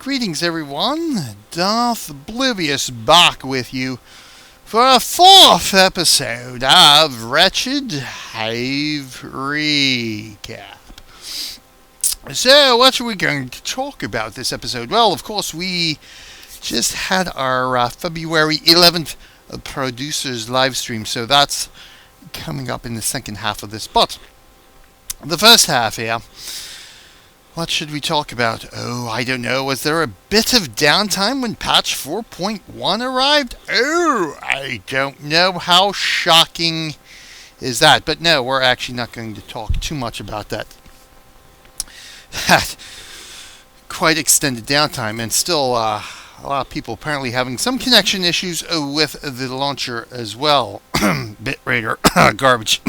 Greetings everyone, Darth Oblivious back with you for a fourth episode of Wretched Hive Recap. So, what are we going to talk about this episode? Well, of course, we just had our February 11th producers live stream, so that's coming up in the second half of this. But the first half here, what should we talk about? Oh, I don't know. Was there a bit of downtime when patch 4.1 arrived? Oh, I don't know. How shocking is that? But no, we're actually not going to talk too much about that. That quite extended downtime, and still a lot of people apparently having some connection issues with the launcher as well. Bitrate garbage.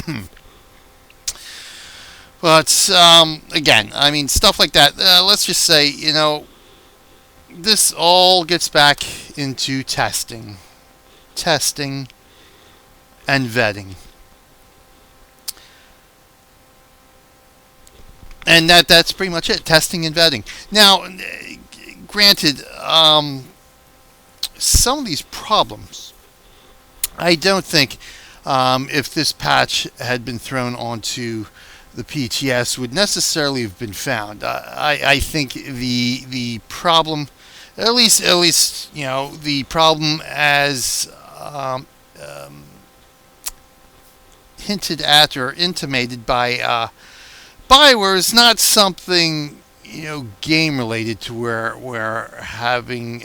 But, again, I mean, stuff like that, let's just say, this all gets back into testing and vetting. And that's pretty much it, testing and vetting. Now, granted, some of these problems, I don't think, if this patch had been thrown onto the PTS, would necessarily have been found. I think the problem, at least the problem as hinted at or intimated by BioWare is not something game related to where having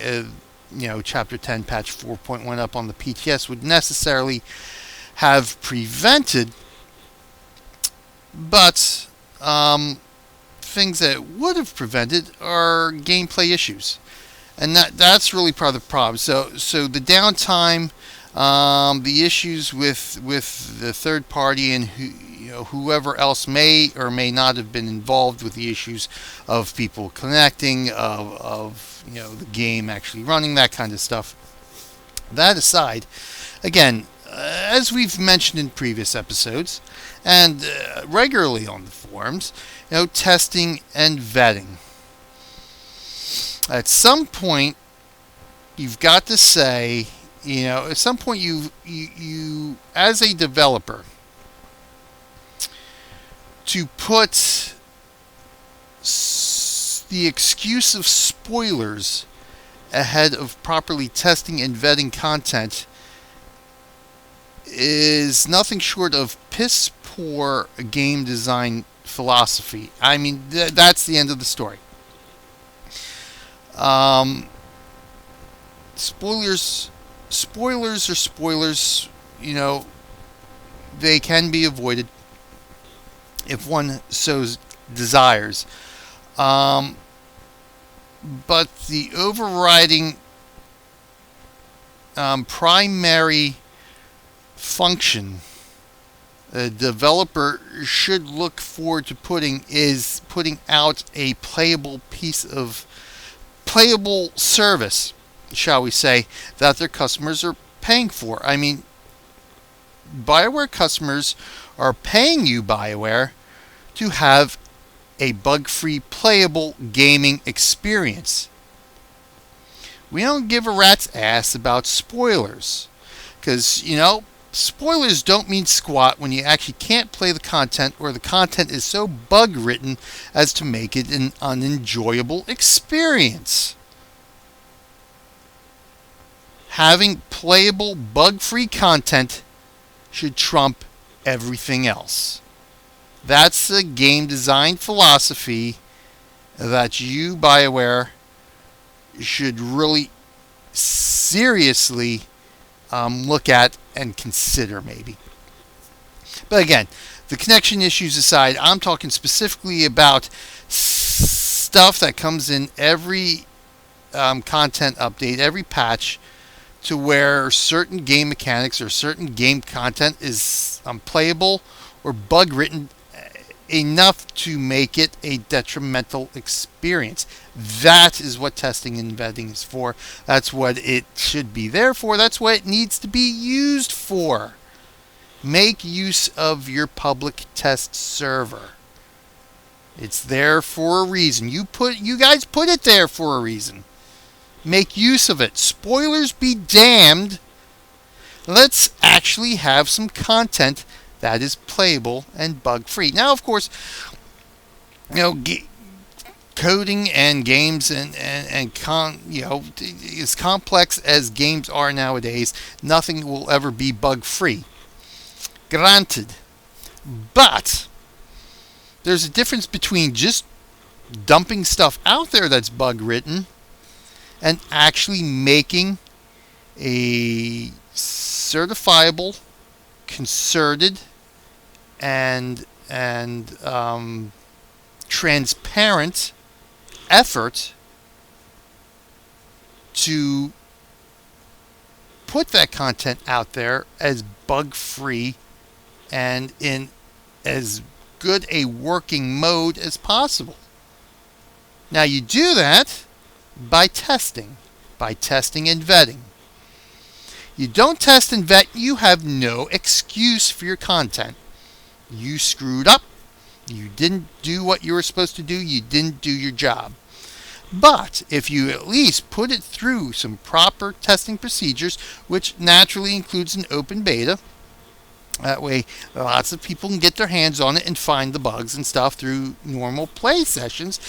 Chapter 10 patch 4.1 up on the PTS would necessarily have prevented. But things that would have prevented are gameplay issues, and that's really part of the problem. So the downtime, the issues with the third party, and whoever else may or may not have been involved with the issues of people connecting, of the game actually running, that kind of stuff. That aside, again, as we've mentioned in previous episodes and regularly on the forums, testing and vetting. At some point, you've got to say, at some point you as a developer, to put the excuse of spoilers ahead of properly testing and vetting content is nothing short of piss poor game design philosophy. I mean, that's the end of the story. Spoilers are spoilers. They can be avoided if one so desires. But the overriding primary function a developer should look forward to putting out a playable service, shall we say, that their customers are paying for. I mean, BioWare customers are paying you, BioWare, to have a bug-free playable gaming experience. We don't give a rat's ass about spoilers, because spoilers don't mean squat when you actually can't play the content, or the content is so bug-ridden as to make it an unenjoyable experience. Having playable, bug-free content should trump everything else. That's the game design philosophy that you, BioWare, should really seriously look at and consider, maybe. But again, the connection issues aside, I'm talking specifically about stuff that comes in every content update, every patch, to where certain game mechanics or certain game content is unplayable or bug-ridden enough to make it a detrimental experience. That is what testing and vetting is for. That's what it should be there for. That's what it needs to be used for. Make use of your public test server. It's there for a reason. You guys put it there for a reason. Make use of it. Spoilers be damned. Let's actually have some content that is playable and bug-free. Now, of course, coding and games as complex as games are nowadays, nothing will ever be bug-free. Granted. But there's a difference between just dumping stuff out there that's bug-ridden and actually making a certifiable, concerted, and transparent effort to put that content out there as bug-free and in as good a working mode as possible. Now you do that by testing and vetting. You don't test and vet, you have no excuse for your content. You screwed up. You didn't do what you were supposed to do. You didn't do your job. But if you at least put it through some proper testing procedures, which naturally includes an open beta, that way lots of people can get their hands on it and find the bugs and stuff through normal play sessions,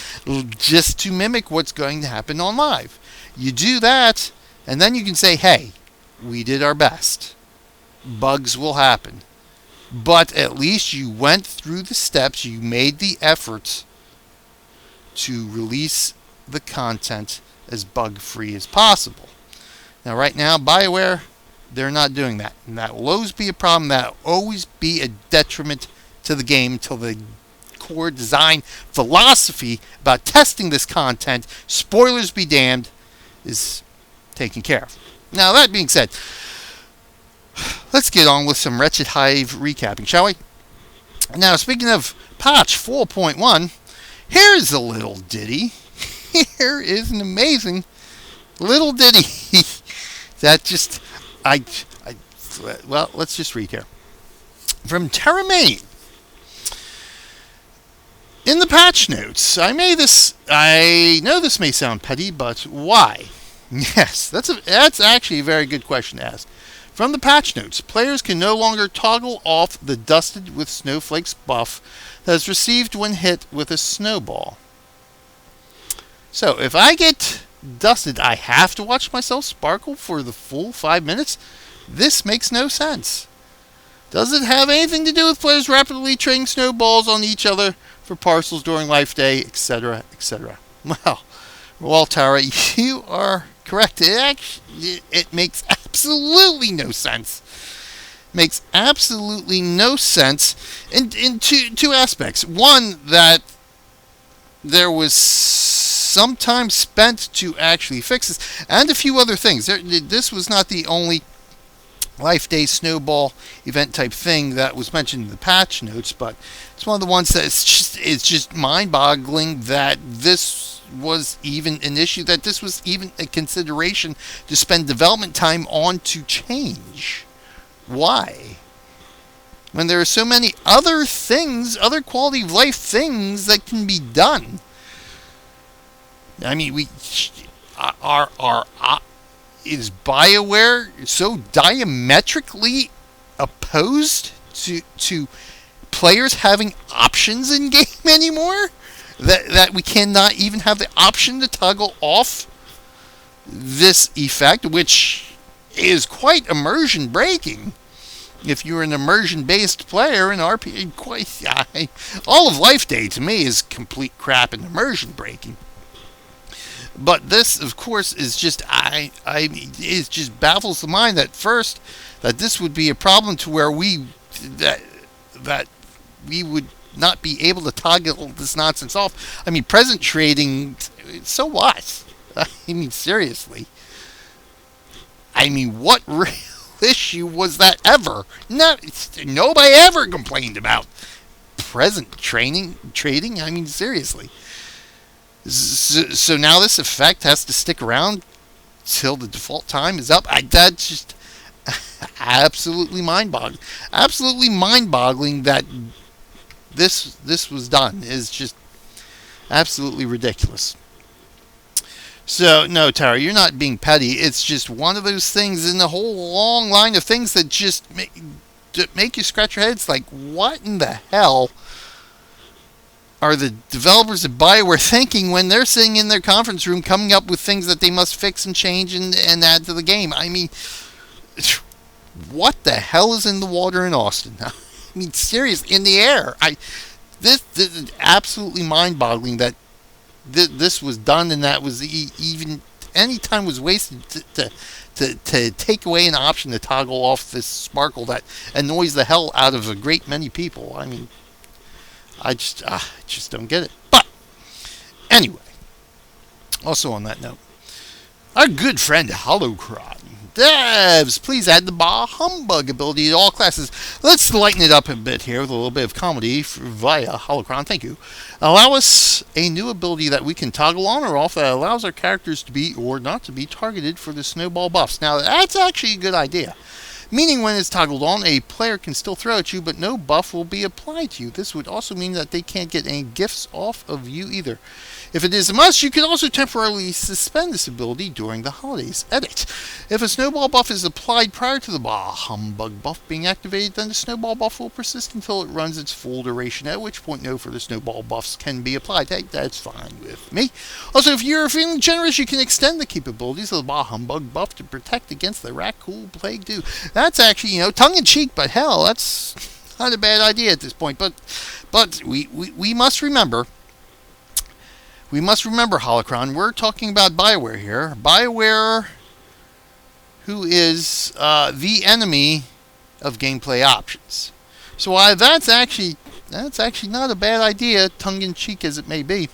just to mimic what's going to happen on live. You do that, and then you can say, hey, we did our best. Bugs will happen. But at least you went through the steps, you made the efforts to release the content as bug-free as possible. Now, right now, BioWare, they're not doing that. And that will always be a problem. That will always be a detriment to the game until the core design philosophy about testing this content, spoilers be damned, is taken care of. Now, that being said, let's get on with some Wretched Hive recapping, shall we? Now, speaking of patch 4.1, here's a little ditty. Here is an amazing little ditty that just, well, let's just read here. From Terramain. In the patch notes, I know this may sound petty, but why? Yes, that's actually a very good question to ask. From the patch notes, players can no longer toggle off the dusted with snowflakes buff that is received when hit with a snowball. So, if I get dusted, I have to watch myself sparkle for the full 5 minutes? This makes no sense. Does it have anything to do with players rapidly trading snowballs on each other for parcels during life day, etc., etc.? Well, Tara, you are correct. It makes absolutely no sense. Makes absolutely no sense in two aspects. One, that there was some time spent to actually fix this, and a few other things. This was not the only Life Day Snowball event type thing that was mentioned in the patch notes, but it's one of the ones that it's just mind-boggling that this was even an issue, that this was even a consideration to spend development time on to change. Why? When there are so many other things, other quality of life things that can be done. I mean, is BioWare so diametrically opposed to players having options in game anymore that we cannot even have the option to toggle off this effect, which is quite immersion breaking? If you're an immersion-based player in RPG, all of Life Day to me is complete crap and immersion breaking. But this, of course, is just it just baffles the mind that first that this would be a problem to where that we would not be able to toggle this nonsense off. I mean, present trading, so what? I mean, seriously. I mean, what real issue was that ever? No, nobody ever complained about present trading. I mean, seriously. So now this effect has to stick around till the default time is up. That's just absolutely mind-boggling. Absolutely mind-boggling that this was done. Is just Absolutely ridiculous. So, no, Tara, you're not being petty. It's just one of those things in the whole long line of things that just make you scratch your head. It's like, what in the hell are the developers of BioWare thinking when they're sitting in their conference room coming up with things that they must fix and change and add to the game? I mean, what the hell is in the water in Austin? I mean, seriously, in the air. This is absolutely mind-boggling that this was done and that was even any time was wasted to take away an option to toggle off this sparkle that annoys the hell out of a great many people. I mean, I just don't get it. But anyway, also on that note, our good friend Holocron. Devs, please add the Bah Humbug ability to all classes. Let's lighten it up a bit here with a little bit of comedy via Holocron. Thank you. Allow us a new ability that we can toggle on or off that allows our characters to be or not to be targeted for the snowball buffs. Now, that's actually a good idea. Meaning when it's toggled on, a player can still throw at you, but no buff will be applied to you. This would also mean that they can't get any gifts off of you either. If it is a must, you can also temporarily suspend this ability during the holidays. Edit. If a snowball buff is applied prior to the Bah Humbug buff being activated, then the snowball buff will persist until it runs its full duration, at which point no further snowball buffs can be applied. Hey, that's fine with me. Also, if you're feeling generous, you can extend the capabilities of the Bah Humbug buff to protect against the Raccoon Plague too. That's actually, tongue-in-cheek, but hell, that's not a bad idea at this point. But we must remember... We must remember, Holocron, we're talking about BioWare here. BioWare, who is the enemy of gameplay options. So while that's actually not a bad idea, tongue-in-cheek as it may be,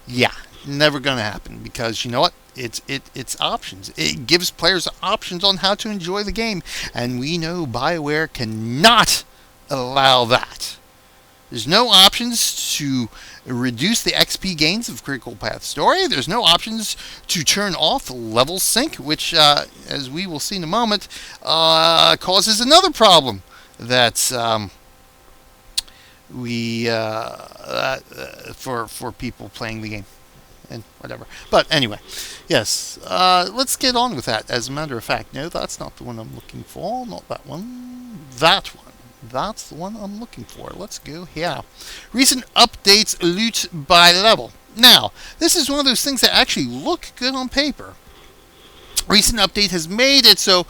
yeah, never going to happen. Because you know what? It's options. It gives players options on how to enjoy the game. And we know BioWare cannot allow that. There's no options to reduce the XP gains of Critical Path Story. There's no options to turn off level sync, which, as we will see in a moment, causes another problem that's for people playing the game and whatever. But anyway, yes, let's get on with that. As a matter of fact, no, that's not the one I'm looking for. Not that one. That one. That's the one I'm looking for. Let's go here. Recent updates loot by level. Now, this is one of those things that actually look good on paper. Recent update has made it so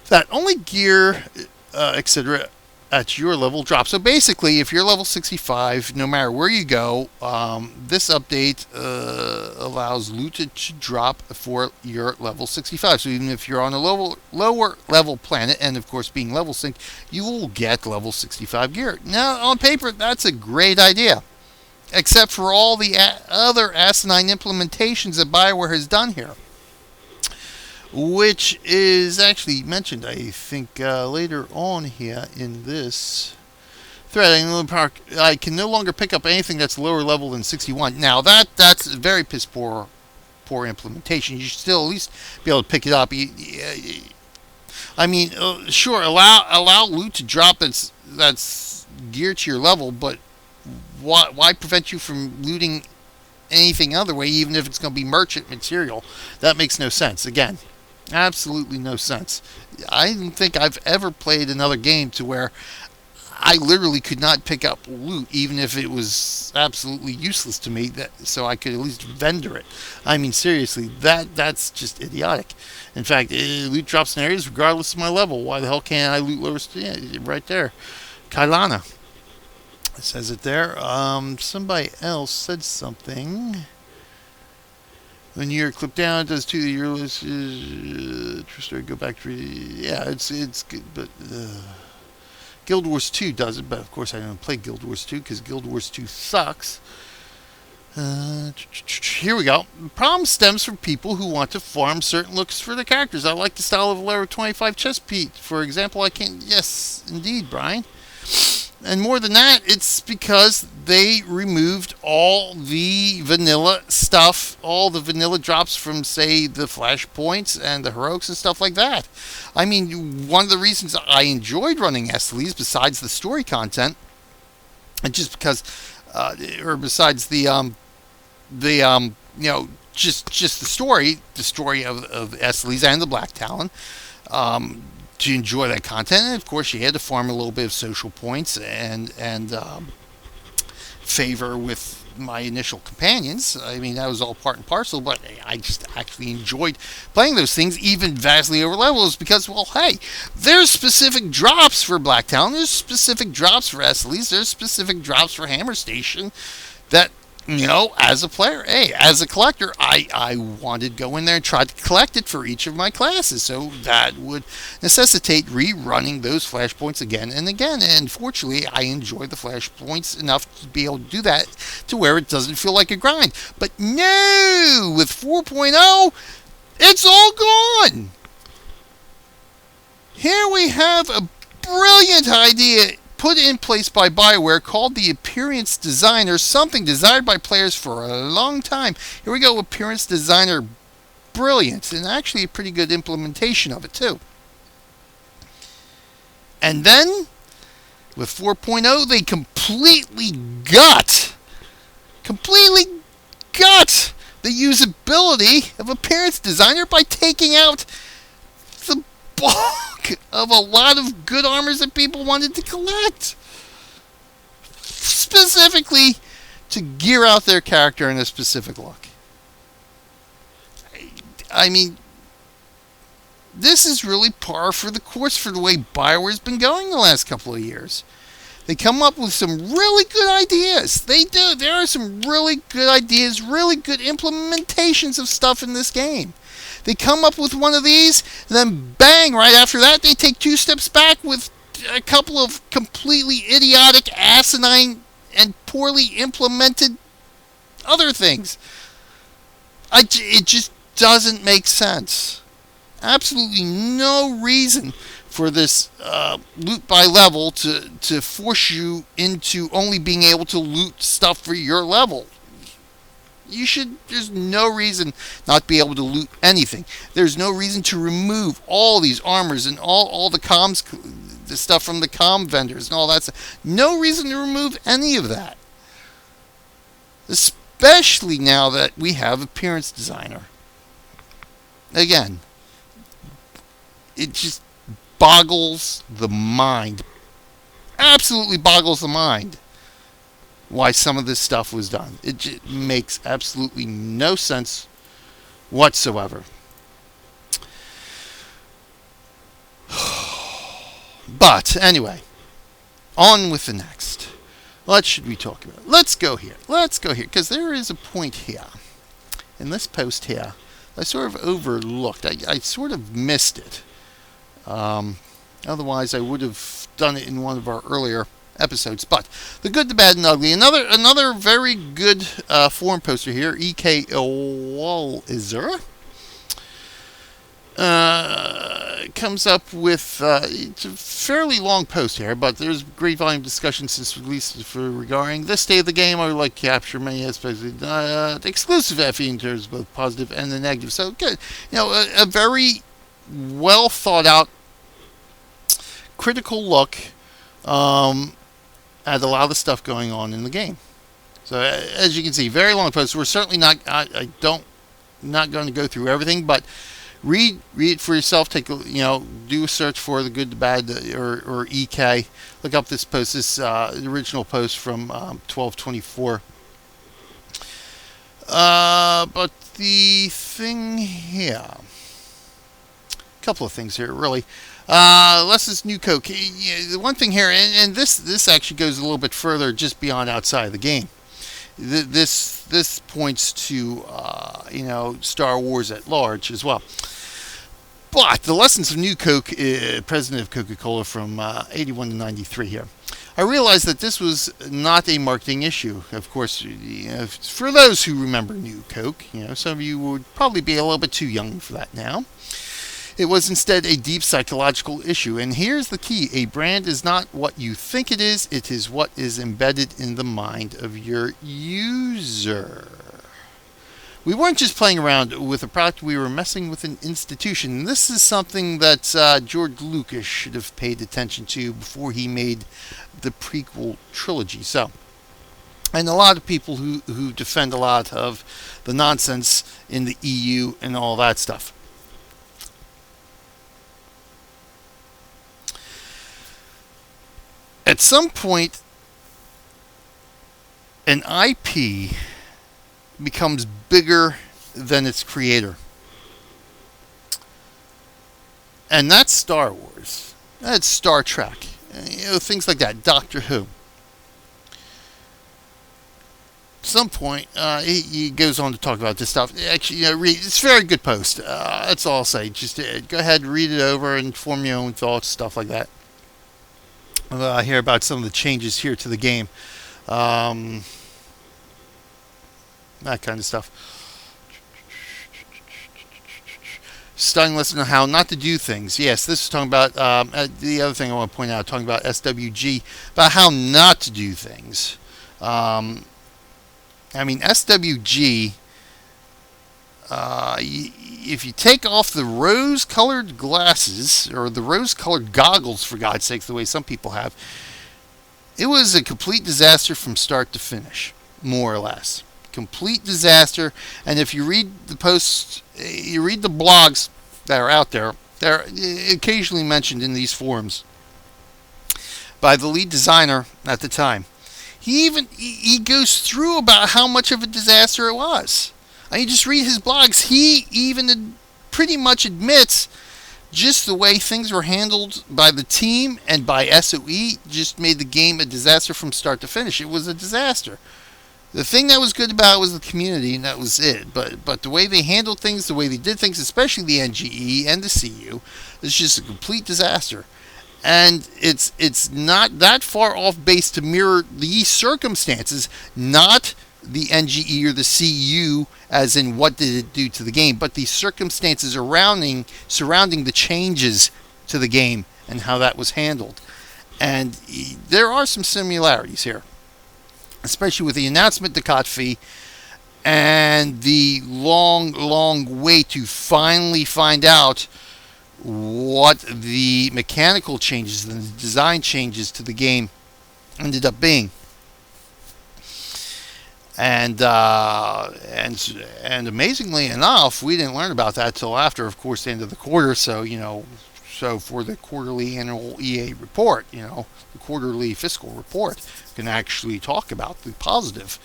that only gear, etc., at your level drops. So basically, if you're level 65, no matter where you go, this update allows loot to drop for your level 65. So even if you're on a lower level planet, and of course being level synced, you will get level 65 gear. Now, on paper, that's a great idea. Except for all the other asinine implementations that BioWare has done here. Which is actually mentioned, I think, later on here in this thread. I can no longer pick up anything that's lower level than 61. Now, that's very piss poor implementation. You should still at least be able to pick it up. I mean, sure, allow loot to drop that's geared to your level, but why prevent you from looting anything other way, even if it's going to be merchant material? That makes no sense. Again, absolutely no sense. I don't think I've ever played another game to where I literally could not pick up loot, even if it was absolutely useless to me, so I could at least vendor it. I mean, seriously, that's just idiotic. In fact, loot drops in areas regardless of my level. Why the hell can't I loot lower? Yeah, right there. Kailana. It says it there. Somebody else said something. When you're clipped down, it does too. Your list is true story. Go back to yeah, it's good, but Guild Wars 2 does it. But of course, I don't play Guild Wars 2 because Guild Wars 2 sucks. Here we go. The problem stems from people who want to farm certain looks for their characters. I like the style of level 25 chest piece, for example. I can't. Yes, indeed, Brian. And more than that, it's because they removed all the vanilla stuff, all the vanilla drops from, say, the flashpoints and the heroics and stuff like that. I mean, one of the reasons I enjoyed running Esleys, besides the story content, and just because or besides just the story of Esleys and the Black Talon, to enjoy that content. And of course, you had to farm a little bit of social points and favor with my initial companions. I mean, that was all part and parcel, but I just actually enjoyed playing those things, even vastly over levels, because, well, hey, there's specific drops for Black Talon, there's specific drops for Esleys, there's specific drops for Hammer Station that, as a player, hey, as a collector, I wanted to go in there and try to collect it for each of my classes. So that would necessitate rerunning those flashpoints again and again. And fortunately, I enjoy the flashpoints enough to be able to do that to where it doesn't feel like a grind. But no, with 4.0, it's all gone. Here we have a brilliant idea put in place by BioWare called the Appearance Designer, something desired by players for a long time. Here we go, Appearance Designer. Brilliant, and actually a pretty good implementation of it, too. And then, with 4.0, they completely gut the usability of Appearance Designer by taking out the bulk of a lot of good armors that people wanted to collect, specifically to gear out their character in a specific look. I mean, this is really par for the course for the way BioWare's been going the last couple of years. They come up with some really good ideas. They do. There are some really good ideas, really good implementations of stuff in this game. They come up with one of these, then bang, right after that, they take 2 steps back with a couple of completely idiotic, asinine, and poorly implemented other things. It just doesn't make sense. Absolutely no reason for this loot by level to force you into only being able to loot stuff for your level. There's no reason not to be able to loot anything. There's no reason to remove all these armors and all the comms, the stuff from the comm vendors and all that stuff. No reason to remove any of that. Especially now that we have Appearance Designer. Again, it just boggles the mind. Absolutely boggles the mind why some of this stuff was done. It just makes absolutely no sense whatsoever. But anyway, on with the next. What should we talk about? Let's go here, because there is a point here in this post here I sort of overlooked. I sort of missed it. Otherwise, I would have done it in one of our earlier episodes. But the good, the bad, and ugly. Another very good forum poster here, E.K. Wallizer, comes up with it's a fairly long post here, but there's great volume of discussion since release regarding this state of the game. I would like to capture many aspects of the exclusive FE in terms of both positive and the negative. So good, a very well thought out, critical look at a lot of the stuff going on in the game. So as you can see, very long post. We're certainly not not going to go through everything, but read it for yourself. Take do a search for the good, the bad, or EK. Look up this post, this original post from 12/24. But the thing here, a couple of things here, really. Lessons new code. The one thing here, and this actually goes a little bit further, just beyond outside of the game. This points to Star Wars at large as well. But the lessons of new Coke, president of Coca-Cola from 81 to 93 here. I realized that this was not a marketing issue. Of course, for those who remember New Coke, some of you would probably be a little bit too young for that now. It was instead a deep psychological issue. And here's the key. A brand is not what you think it is what is embedded in the mind of your user. We weren't just playing around with a product, we were messing with an institution. And this is something that George Lucas should have paid attention to before he made the prequel trilogy. So, and a lot of people who defend a lot of the nonsense in the EU and all that stuff. At some point, an IP becomes bigger than its creator. And that's Star Wars. That's Star Trek. Things like that. Doctor Who. At some point, he goes on to talk about this stuff. Actually, it's a very good post. That's all I'll say. Just go ahead, read it over, and form your own thoughts, stuff like that. I hear about some of the changes here to the game. That kind of stuff. Stunning lesson on how not to do things. Yes, this is talking about the other thing I want to point out, talking about SWG, about how not to do things. SWG, if you take off the rose-colored glasses, or the rose-colored goggles, for God's sakes, the way some people have, it was a complete disaster from start to finish, more or less. Complete disaster. And if you read the posts, you read the blogs that are out there, they're occasionally mentioned in these forums by the lead designer at the time. He goes through about how much of a disaster it was. I mean, just read his blogs. He even pretty much admits just the way things were handled by the team and by SOE just made the game a disaster from start to finish. It was a disaster. The thing that was good about it was the community, and that was it. But the way they handled things, the way they did things, especially the NGE and the CU, is just a complete disaster. And it's not that far off base to mirror these circumstances, not the NGE or the CU, as in what did it do to the game, but the circumstances surrounding the changes to the game and how that was handled. And there are some similarities here, especially with the announcement to Kotfi and the long wait to finally find out what the mechanical changes and the design changes to the game ended up being. And amazingly enough, we didn't learn about that till after, of course, the end of the quarter. So for the quarterly annual EA report, the quarterly fiscal report, we can actually talk about the positive.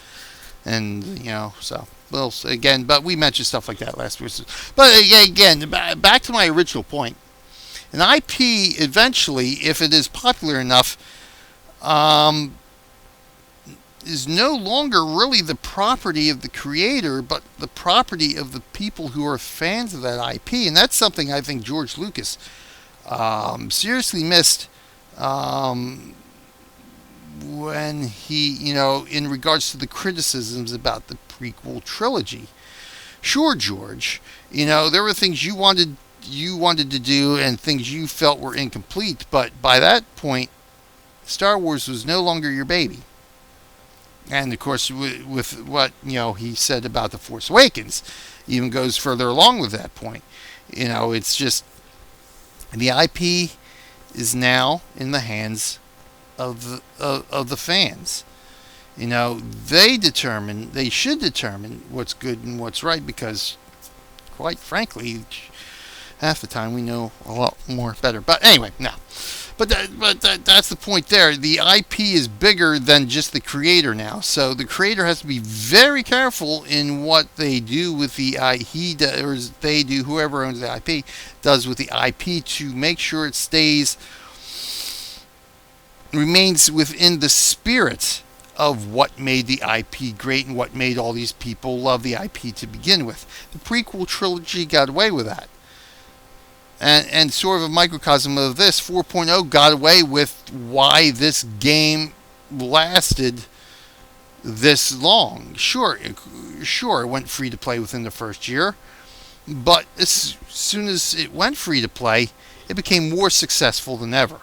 And but we mentioned stuff like that last week. But again, back to my original point. An IP eventually, if it is popular enough, is no longer really the property of the creator, but the property of the people who are fans of that IP. And that's something I think George Lucas seriously missed when he, in regards to the criticisms about the prequel trilogy. Sure, George, there were things you wanted to do and things you felt were incomplete, but by that point, Star Wars was no longer your baby. And of course, with what he said about The Force Awakens, even goes further along with that point. It's just the IP is now in the hands of the fans. They should determine what's good and what's right, because, quite frankly, half the time we know a lot more better. But anyway, no. But that's the point there. The IP is bigger than just the creator now. So the creator has to be very careful in what they do with the IP. Whoever owns the IP does with the IP to make sure it remains within the spirit of what made the IP great and what made all these people love the IP to begin with. The prequel trilogy got away with that. And sort of a microcosm of this, 4.0 got away with why this game lasted this long. Sure, it went free to play within the first year, but as soon as it went free to play, it became more successful than ever.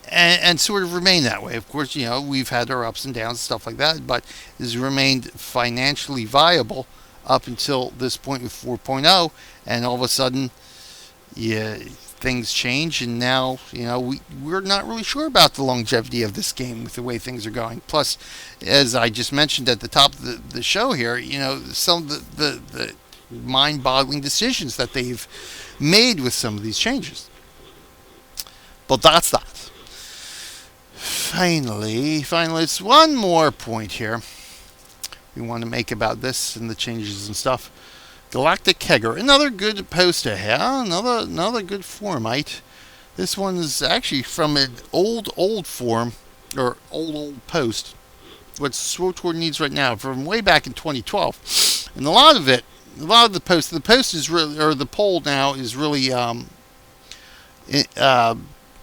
And sort of remained that way. Of course, we've had our ups and downs and stuff like that, but it has remained financially viable up until this point with 4.0, and all of a sudden, things change, and now we're not really sure about the longevity of this game with the way things are going. Plus, as I just mentioned at the top of the show here, some of the mind-boggling decisions that they've made with some of these changes. But that's that. Finally, it's one more point here we want to make about this and the changes and stuff. Galactic Kegger, another good poster here, another good forumite. This one is actually from an old forum, or old post. What SWTOR needs right now, from way back in 2012, and a lot of the post is really, or the poll now is really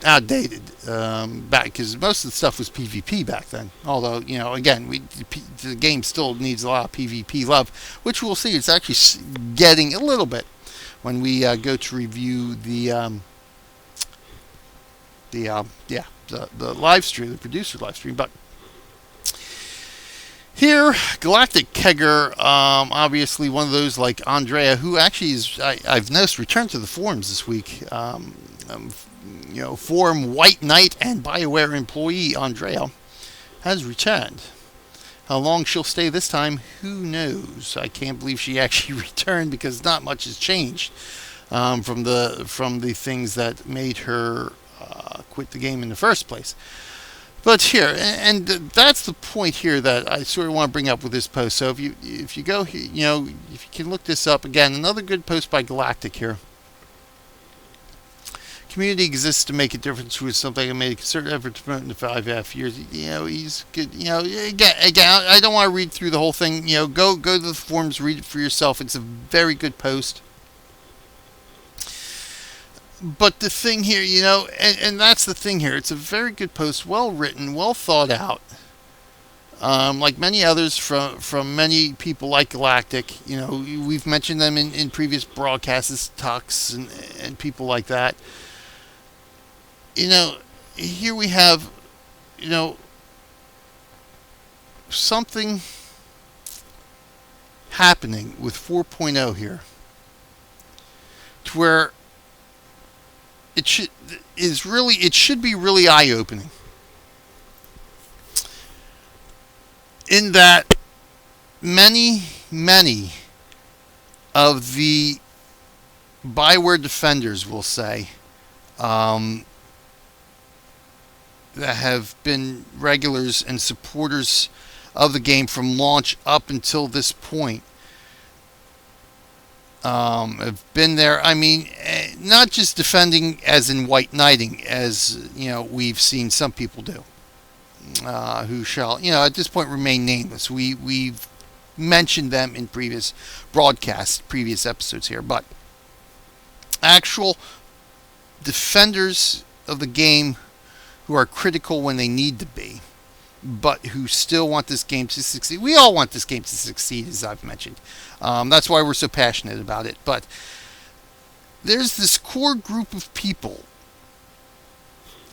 outdated, back, because most of the stuff was PvP back then. Although, again, the game still needs a lot of PvP love, which we'll see. It's actually getting a little bit when we go to review the live stream, the producer live stream. But here, Galactic Kegger, obviously one of those like Andrea, who actually is, I've noticed, returned to the forums this week. Forum White Knight and BioWare employee Andrea has returned. How long she'll stay this time, who knows? I can't believe she actually returned, because not much has changed from the things that made her quit the game in the first place. But here, and that's the point here that I sort of want to bring up with this post. So if you go here, if you can look this up again, another good post by Galactic here. Community exists to make a difference with something I made a concerted effort to promote in the 5.5 years. He's good. Again, I don't want to read through the whole thing. Go to the forums, read it for yourself. It's a very good post. But the thing here, and that's the thing here. It's a very good post, well written, well thought out. Like many others from many people like Galactic. We've mentioned them in previous broadcasts, talks, and people like that. Here we have, something happening with 4.0 here, to where it should be really eye-opening. In that many of the BioWare defenders, will say, that have been regulars and supporters of the game from launch up until this point, have been there. I mean, not just defending as in white knighting, as we've seen some people do, who shall at this point remain nameless. We've mentioned them in previous broadcasts, previous episodes here, but actual defenders of the game who are critical when they need to be, but who still want this game to succeed. We all want this game to succeed, as I've mentioned. That's why we're so passionate about it. But there's this core group of people,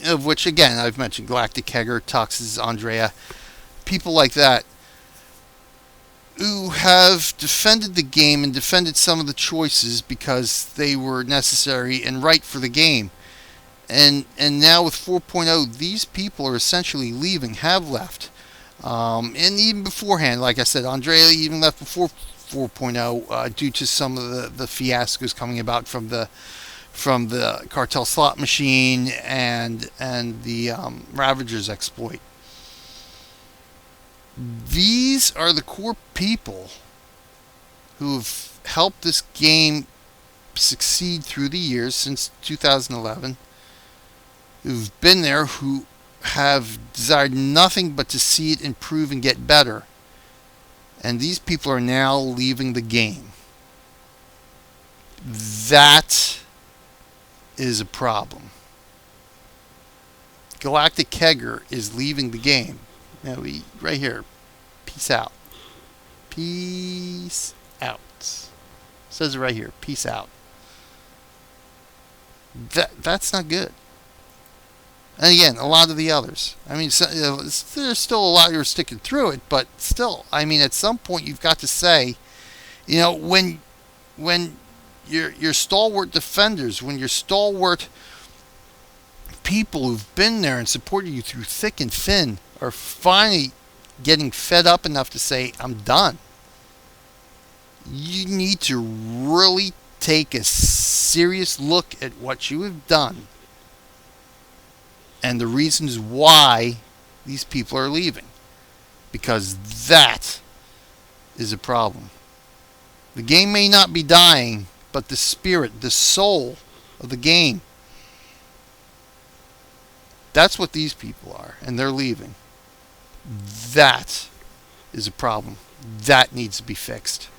of which, again, I've mentioned Galactic Kegger, Tox's Andrea, people like that, who have defended the game and defended some of the choices because they were necessary and right for the game. And now with 4.0, these people are essentially leaving, have left. And even beforehand, like I said, Andrea even left before 4.0 due to some of the fiascos coming about from the cartel slot machine and the Ravagers exploit. These are the core people who've helped this game succeed through the years since 2011. Who've been there, who have desired nothing but to see it improve and get better. And these people are now leaving the game. That is a problem. Galactic Kegger is leaving the game. Right here. Peace out. Peace out. It says it right here. Peace out. That's not good. And again, a lot of the others. I mean, there's still a lot who are sticking through it, but still, I mean, at some point you've got to say, when your stalwart defenders, when your stalwart people who've been there and supported you through thick and thin are finally getting fed up enough to say, I'm done. You need to really take a serious look at what you have done and the reasons why these people are leaving. Because that is a problem. The game may not be dying, but the spirit, the soul of the game, that's what these people are, and they're leaving. That is a problem. That needs to be fixed.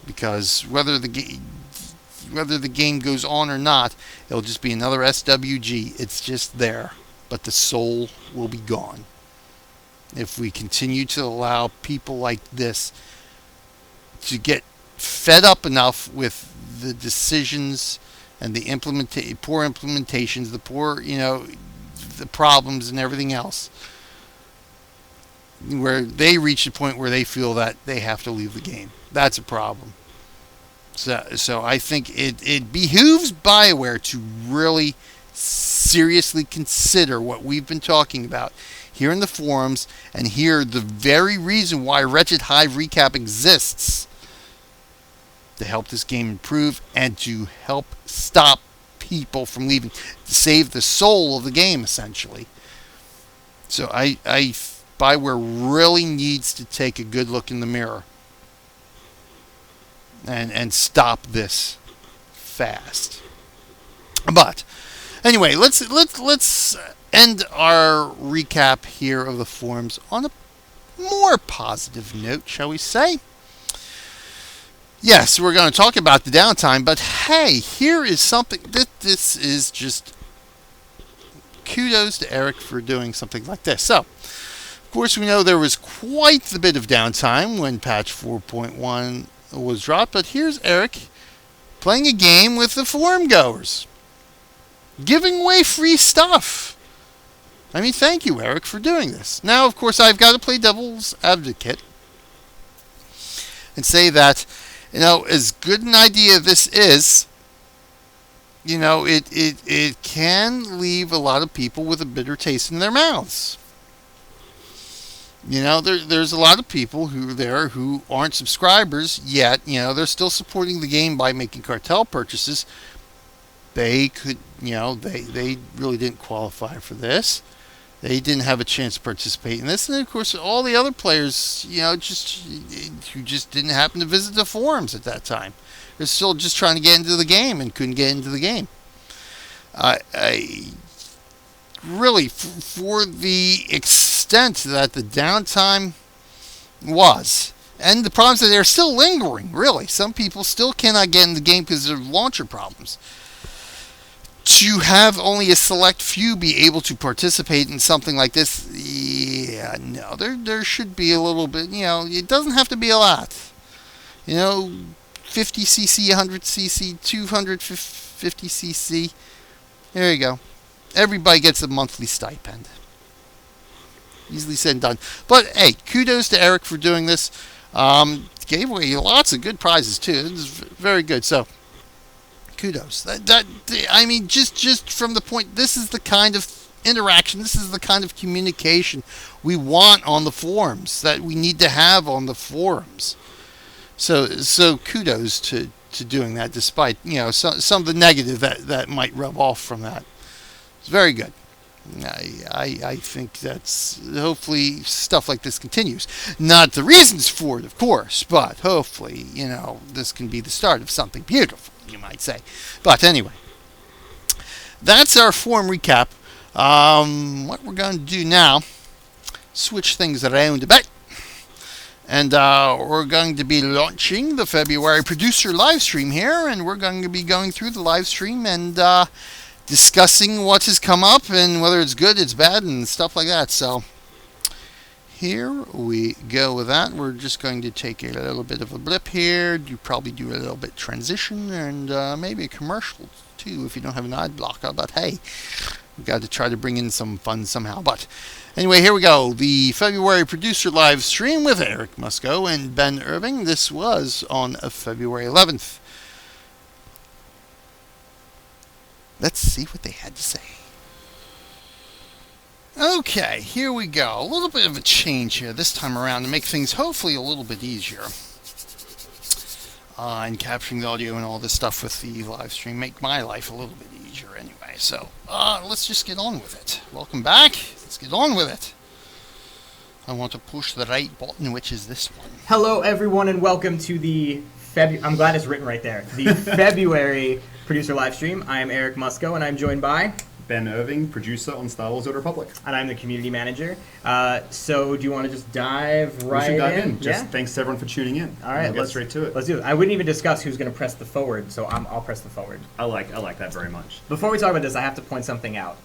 Because whether the game goes on or not, it'll just be another SWG. It's just there. But the soul will be gone if we continue to allow people like this to get fed up enough with the decisions and the poor implementations, the poor, the problems and everything else, where they reach the point where they feel that they have to leave the game. That's a problem. So I think it behooves BioWare to really seriously consider what we've been talking about here in the forums, and here the very reason why Wretched Hive Recap exists, to help this game improve and to help stop people from leaving, to save the soul of the game, essentially. So BioWare really needs to take a good look in the mirror and stop this fast. But anyway, let's end our recap here of the forums on a more positive note, shall we say? Yes, we're going to talk about the downtime, but hey, here is something that this is just kudos to Eric for doing something like this. So, of course, we know there was quite the bit of downtime when patch 4.1 was dropped, but here's Eric playing a game with the forum goers, giving away free stuff. I mean, thank you, Eric, for doing this. Now, of course, I've got to play devil's advocate and say that, as good an idea this is, it can leave a lot of people with a bitter taste in their mouths. There's a lot of people who aren't subscribers yet. They're still supporting the game by making cartel purchases. They could, they really didn't qualify for this. They didn't have a chance to participate in this. And of course, all the other players, who just didn't happen to visit the forums at that time. They're still just trying to get into the game and couldn't get into the game. Really, for the extent that the downtime was, and the problems that are still lingering, really. Some people still cannot get in the game because of launcher problems. To have only a select few be able to participate in something like this, yeah, no, there should be a little bit, it doesn't have to be a lot. 50cc, 100cc, 250cc, there you go. Everybody gets a monthly stipend. Easily said and done. But hey, kudos to Eric for doing this. Gave away lots of good prizes too. It was very good. So kudos. I mean, just from the point, this is the kind of interaction, this is the kind of communication we want on the forums, that we need to have on the forums. So kudos to doing that, despite some of the negative that might rub off from that. It's very good. I think that's, hopefully stuff like this continues. Not the reasons for it, of course, but hopefully, this can be the start of something beautiful, you might say. But anyway, that's our forum recap. What we're going to do now, switch things around a bit. And we're going to be launching the February producer live stream here, and we're going to be going through the live stream and discussing what has come up and whether it's good, it's bad, and stuff like that. So here we go with that. We're just going to take a little bit of a blip here. Probably do a little bit transition and maybe a commercial too if you don't have an ad blocker. But hey, we've got to try to bring in some fun somehow. But anyway, here we go. The February producer live stream with Eric Musco and Ben Irving. This was on February 11th. Let's see what they had to say. Okay, here we go. A little bit of a change here this time around to make things hopefully a little bit easier. And capturing the audio and all this stuff with the live stream make my life a little bit easier anyway. So, let's just get on with it. Welcome back. Let's get on with it. I want to push the right button, which is this one. Hello, everyone, and welcome to the I'm glad it's written right there. The February producer live stream. I am Eric Musco, and I'm joined by Ben Irving, producer on Star Wars: The Old Republic. And I'm the community manager. So do you want to just dive right in? We should dive in. Just thanks to everyone for tuning in. All right, let's get straight to it. Let's do it. I wouldn't even discuss who's going to press the forward, so I'll press the forward. I like that very much. Before we talk about this, I have to point something out.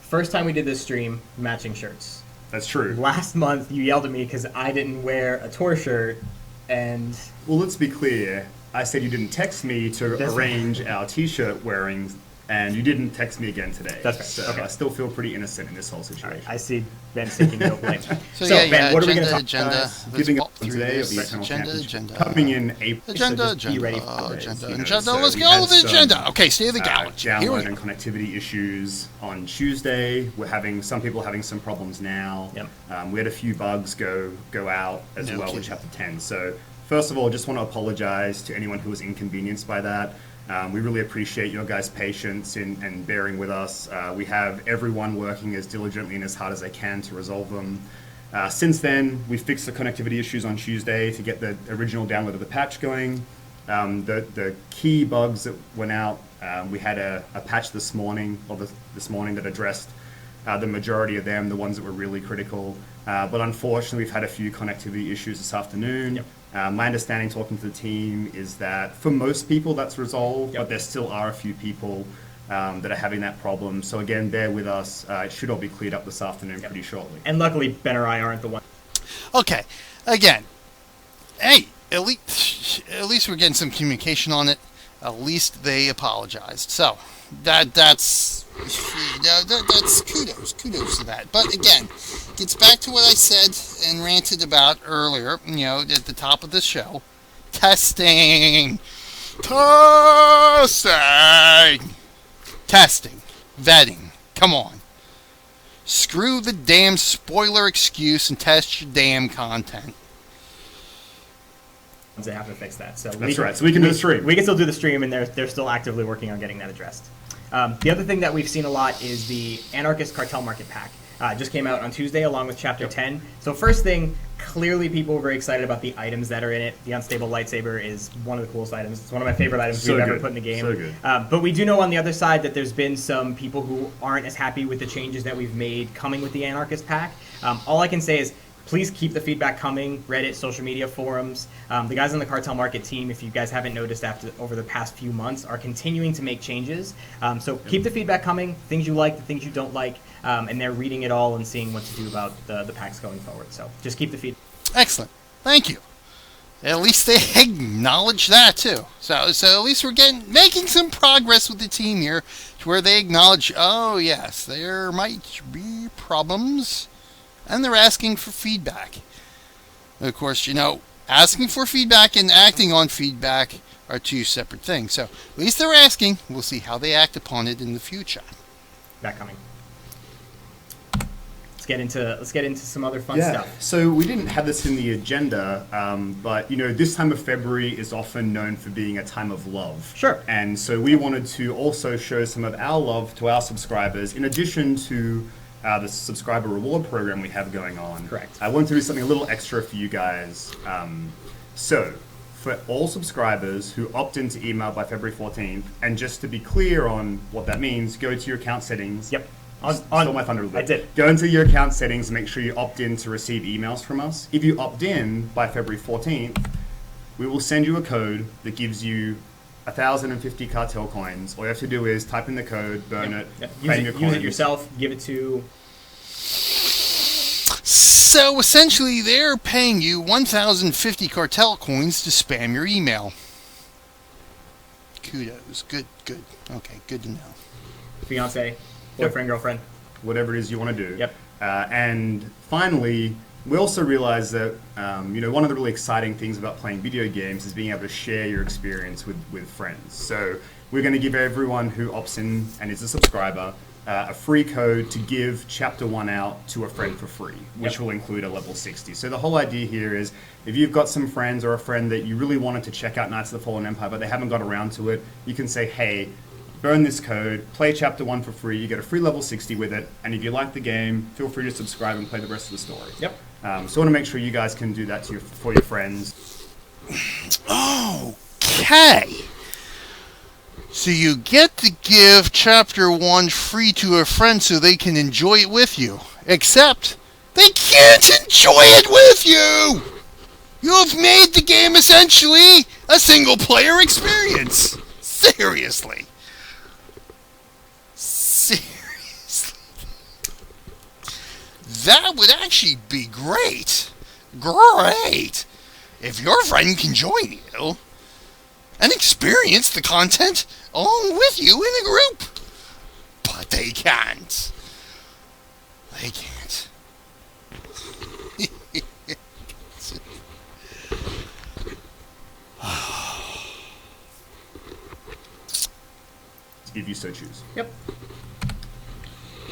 First time we did this stream, matching shirts. That's true. Last month, you yelled at me because I didn't wear a tour shirt, and... Well, let's be clear. I said you didn't text me to arrange our T-shirt wearing, and you didn't text me again today. That's right. So okay. I still feel pretty innocent in this whole situation. Right. I see Ben taking no blame. So Ben, what are we going to talk about? Giving up today of the agenda. Coming in April. Agenda. Be ready for Agenda. So Let's go with the agenda. Okay, State of the Galaxy. Download and connectivity issues on Tuesday. Some people having some problems now. Yep. We had a few bugs go out as well with Chapter 10. So first of all, just want to apologize to anyone who was inconvenienced by that. We really appreciate your guys' patience and bearing with us. We have everyone working as diligently and as hard as they can to resolve them. Since then, we fixed the connectivity issues on Tuesday to get the original download of the patch going. The key bugs that went out, we had a patch this morning that addressed the majority of them, the ones that were really critical. But unfortunately, we've had a few connectivity issues this afternoon. Yep. My understanding talking to the team is that for most people that's resolved, but there still are a few people that are having that problem. So again, bear with us. It should all be cleared up this afternoon pretty shortly. And luckily, Ben or I aren't the one. Okay, again, hey, at least we're getting some communication on it. At least they apologized. So that's kudos to that. But again, gets back to what I said and ranted about earlier, at the top of the show. Testing, vetting. Come on. Screw the damn spoiler excuse and test your damn content. They have to fix that. So that's right. So we can do the stream. We can still do the stream, and they're still actively working on getting that addressed. The other thing that we've seen a lot is the Anarchist Cartel Market Pack. Just came out on Tuesday along with Chapter 10. So first thing, clearly people were very excited about the items that are in it. The Unstable Lightsaber is one of the coolest items. It's one of my favorite items we've ever put in the game. So good. But we do know on the other side that there's been some people who aren't as happy with the changes that we've made coming with the Anarchist Pack. All I can say is, please keep the feedback coming. Reddit, social media forums. The guys on the Cartel Market team, if you guys haven't noticed over the past few months, are continuing to make changes. So keep the feedback coming, things you like, the things you don't like, and they're reading it all and seeing what to do about the packs going forward. So just keep the feedback. Excellent. Thank you. At least they acknowledge that too. So at least we're making some progress with the team here to where they acknowledge, oh yes, there might be problems. And they're asking for feedback. Of course, asking for feedback and acting on feedback are two separate things. So at least they're asking. We'll see how they act upon it in the future. That coming. Let's get into some other fun stuff. So we didn't have this in the agenda, but this time of February is often known for being a time of love. Sure. And so we wanted to also show some of our love to our subscribers, in addition to the subscriber reward program we have going on. Correct. I wanted to do something a little extra for you guys. So for all subscribers who opt into email by February 14th, and just to be clear on what that means, go to your account settings. Yep. Stole my thunder a little bit. I did. Go into your account settings and make sure you opt in to receive emails from us. If you opt in by February 14th, we will send you a code that gives you 1,050 cartel coins. All you have to do is type in the code, burn it, claim your coins. Use it yourself, give it to... So essentially, they're paying you 1,050 cartel coins to spam your email. Kudos. Good. Okay, good to know. Fiance, boyfriend, girlfriend. Whatever it is you want to do. Yep. And finally, we also realize that one of the really exciting things about playing video games is being able to share your experience with friends. So we're going to give everyone who opts in and is a subscriber a free code to give Chapter 1 out to a friend for free, which will include a level 60. So the whole idea here is if you've got some friends or a friend that you really wanted to check out Knights of the Fallen Empire, but they haven't got around to it, you can say, hey, burn this code, play Chapter 1 for free, you get a free level 60 with it, and if you like the game, feel free to subscribe and play the rest of the story. Yep. So I want to make sure you guys can do that for your friends. Okay. So you get to give Chapter 1 free to a friend so they can enjoy it with you. Except, they can't enjoy it with you! You've made the game essentially a single-player experience. Seriously. That would actually be great. Great. If your friend can join you and experience the content along with you in a group. But they can't. They can't. If you so choose. Yep.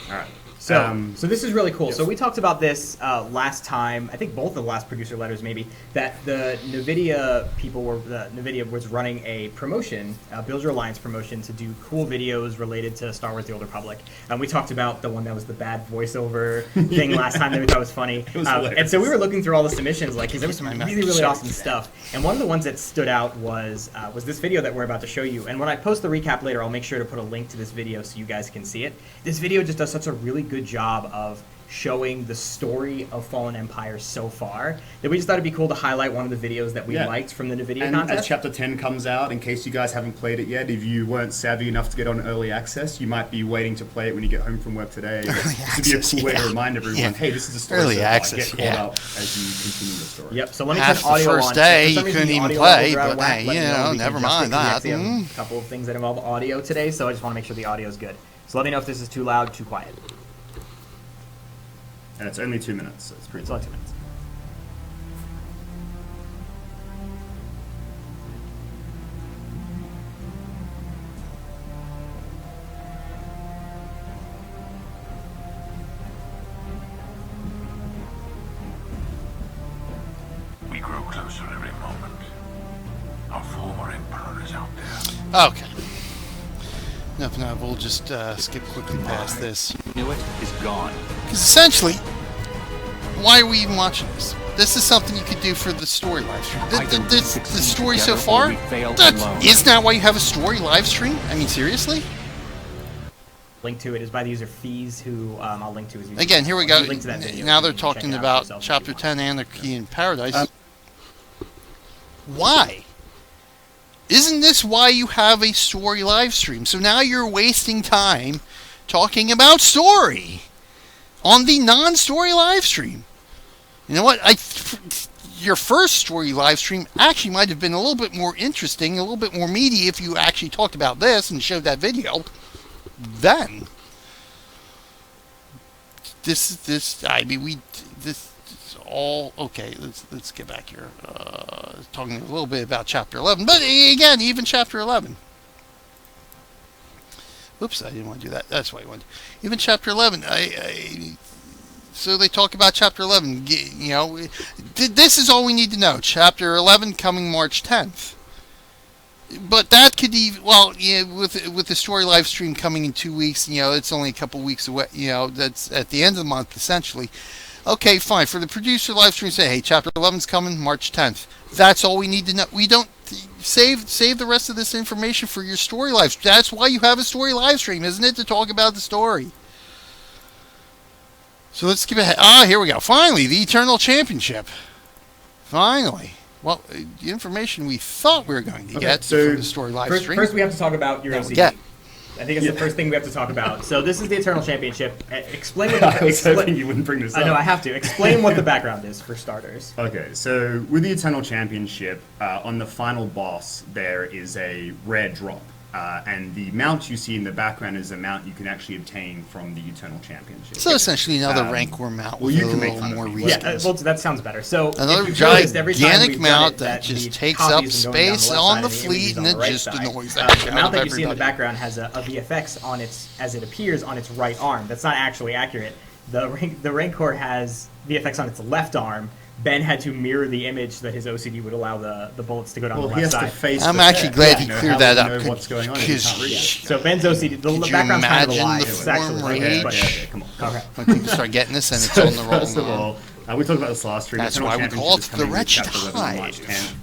All right. So this is really cool. Yes. So we talked about this last time. I think both of the last producer letters, maybe, that the NVIDIA NVIDIA was running a promotion, Build Your Alliance promotion, to do cool videos related to Star Wars: The Old Republic. We talked about the one that was the bad voiceover thing last time that we thought was funny. And so we were looking through all the submissions, because there was some really awesome stuff. And one of the ones that stood out was this video that we're about to show you. And when I post the recap later, I'll make sure to put a link to this video so you guys can see it. This video just does such a really good job of showing the story of Fallen Empire so far that we just thought it'd be cool to highlight one of the videos that we liked from the NVIDIA and contest. as Chapter 10 comes out, in case you guys haven't played it yet, if you weren't savvy enough to get on early access, you might be waiting to play it when you get home from work today. This would be a cool way to remind everyone, hey, this is a story. Early access, get caught up as you continue the story. Yep, so let me Half turn audio the first on. day For some you reason, couldn't the even audio play, levels are out of but whack. hey, Let me know. We can never adjust it, mind 'cause we that. actually have a couple of things that involve audio today, so I just want to make sure the audio is good. So let me know if this is too loud, too quiet. And it's only 2 minutes, so it's pretty It's only 2 minutes. We grow closer every moment. Our former emperor is out there. Okay. No, we'll just skip quickly past this. Knew it is gone. Because essentially, why are we even watching this? This is something you could do for the story live stream. The story so far? Isn't that why you have a story live stream? I mean, seriously? Link to it is by the user Fees, who I'll link to his user. Again, here we go. Link to that video. Now they're You can check talking it out about yourself if Chapter you want. 10, Anarchy in Paradise. Why? Isn't this why you have a story live stream? So now you're wasting time talking about story on the non-story live stream. You know what? Your first story live stream actually might have been a little bit more interesting, a little bit more meaty if you actually talked about this and showed that video. Then this is all okay. Let's get back here. Talking a little bit about Chapter 11, but again, even Chapter 11. Oops, I didn't want to do that. That's why I wanted. Even Chapter 11. So they talk about Chapter 11. You know, this is all we need to know. Chapter 11 coming March 10th. But that could even, well, yeah, with the story live stream coming in 2 weeks, you know, it's only a couple weeks away. You know, that's at the end of the month essentially. Okay, fine. For the producer live stream, say, hey, Chapter 11's coming March 10th. That's all we need to know. We don't save the rest of this information for your story live. That's why you have a story live stream, isn't it? To talk about the story. So let's skip ahead. Here we go. Finally, the Eternal Championship. Finally. Well, the information we thought we were going to get from the story live stream. First, we have to talk about your OCD. I think it's the first thing we have to talk about. So this is the Eternal Championship. Explain what I was hoping you wouldn't bring this up. I know, I have to. Explain what the background is, for starters. Okay, so with the Eternal Championship, on the final boss, there is a rare drop. And the mount you see in the background is a mount you can actually obtain from the Eternal Championship. So essentially another rank war mount with you a can make little fun of more me. reskins. Well, that sounds better. So Another if you've noticed, every time gigantic we've done mount it, that the just takes copy up isn't going down space left on side the and fleet, image is and on it the right just side. annoys the heck The out mount of that you see in the everybody. background has a VFX on its as it appears on its right arm. That's not actually accurate. The Rancor has VFX on its left arm. Ben had to mirror the image so that his OCD would allow the bullets to go down the Well, left he has side. to face I'm the actually set. glad You he know, cleared how that will up. you know what's going on if you can't read it? So Ben's OCD, the Could you background's kind of a imagine lie. the It's actually form right, rate? but- Okay, come on. Okay. When people start getting this, and it's on the roll First of now. all, we talked about this last stream. That's Eternal why we call it Championship is the coming with Wretched Chapter 11 on March Hive.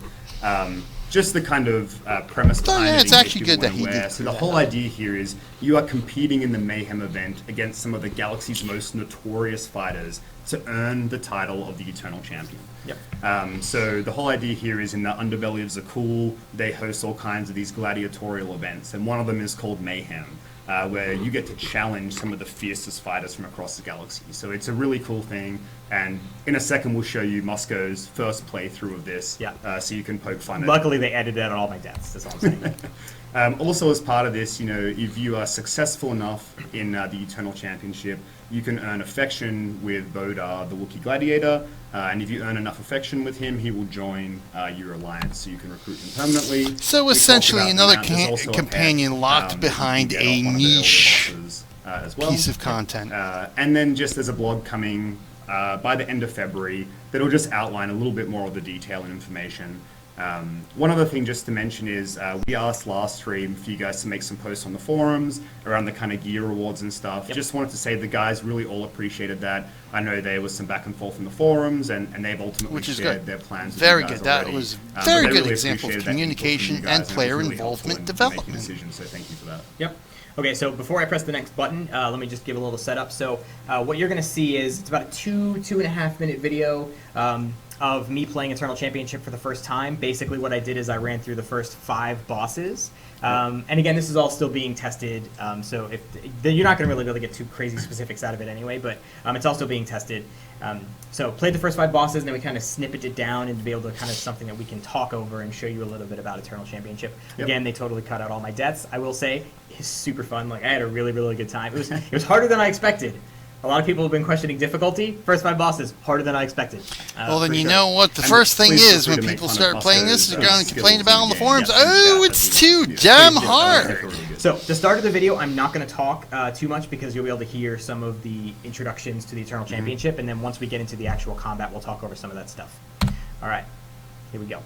10th. Just the kind of premise behind yeah, it. it's in case actually people good that weren't he aware. did So clear the whole that up. idea here is you are competing in the Mayhem event against some of the galaxy's most notorious fighters to earn the title of the Eternal Champion. Yep. So the whole idea here is in the underbelly of Zakul, they host all kinds of these gladiatorial events, and one of them is called Mayhem, where you get to challenge some of the fiercest fighters from across the galaxy. So it's a really cool thing, and in a second we'll show you Musco's first playthrough of this, Yeah. so you can poke fun at it. Luckily, they edited out all my deaths. That's all I'm saying. Also, as part of this, you know, if you are successful enough in the Eternal Championship, you can earn affection with Bodar, the Wookiee Gladiator, and if you earn enough affection with him, he will join your alliance, so you can recruit him permanently. So We essentially talked another about the mount. There's also a companion pet, locked that you behind can a get off one of the early niche bosses, as well. piece of content. And then just there's a blog coming by the end of February that'll just outline a little bit more of the detail and information. One other thing just to mention is we asked last stream for you guys to make some posts on the forums around the kind of gear rewards and stuff. Yep. Just wanted to say the guys really all appreciated that. I know there was some back and forth in the forums, and they've ultimately Which is shared good. their plans with Very you guys good. That already. was But very they good really example of appreciated that input from you communication guys, and it was player really helpful involvement in development. making decisions, so thank you for that. Yep. Okay, so before I press the next button, let me just give a little setup. So what you're going to see is it's about a 2.5 minute video of me playing Eternal Championship for the first time. Basically what I did is I ran through the first 5 bosses. And again, this is all still being tested, so if you're not going to really be able to get too crazy specifics out of it anyway, but it's all still being tested. So played the first 5 bosses, and then we kind of snippet it down and be able to kind of something that we can talk over and show you a little bit about Eternal Championship. Yep. Again, they totally cut out all my deaths. I will say it's super fun. Like I had a really, really good time. It was harder than I expected. A lot of people have been questioning difficulty. First 5 bosses, harder than I expected. Well, then for you sure. know what the And first thing please feel is free when to make people fun start of playing Musco's, this, they're going to skills complain in about the on the game. forums. Yeah, Oh, in it's chat, too that'd be- damn yeah, hard. that'd be really good. So the start of the video, I'm not going to talk too much because you'll be able to hear some of the introductions to the Eternal Championship, and then once we get into the actual combat, we'll talk over some of that stuff. All right, here we go.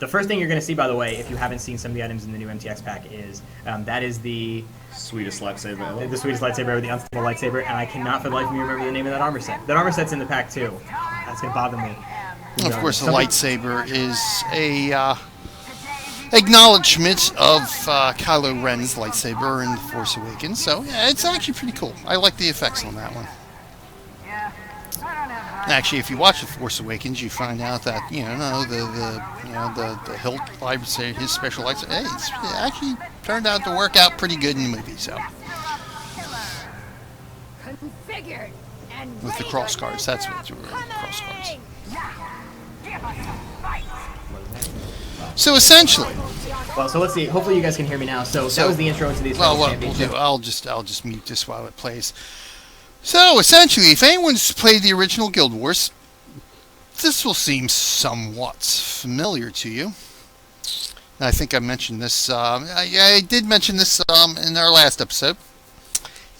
The first thing you're going to see, by the way, if you haven't seen some of the items in the new MTX pack, is that is the Sweetest lightsaber ever. the sweetest lightsaber ever, the unstable lightsaber, and I cannot for the life of me remember the name of that armor set. That armor set's in the pack too. That's going to bother me. Of course, the Something- lightsaber is a acknowledgement of Kylo Ren's lightsaber in The Force Awakens. So yeah, it's actually pretty cool. I like the effects on that one. Actually, if you watch The Force Awakens, you find out that the hilt lightsaber, his special lightsaber, hey, it actually turned out to work out pretty good in the movie. So Configured and with the ready cross for guards, that's another what they were, cross guards. coming. So essentially, Well, so let's see. Hopefully you guys can hear me now. So that was the intro into the Eternal well, what we'll Championship. do, I'll just mute this while it plays. So essentially, if anyone's played the original Guild Wars, this will seem somewhat familiar to you. I think I mentioned this. I did mention this in our last episode.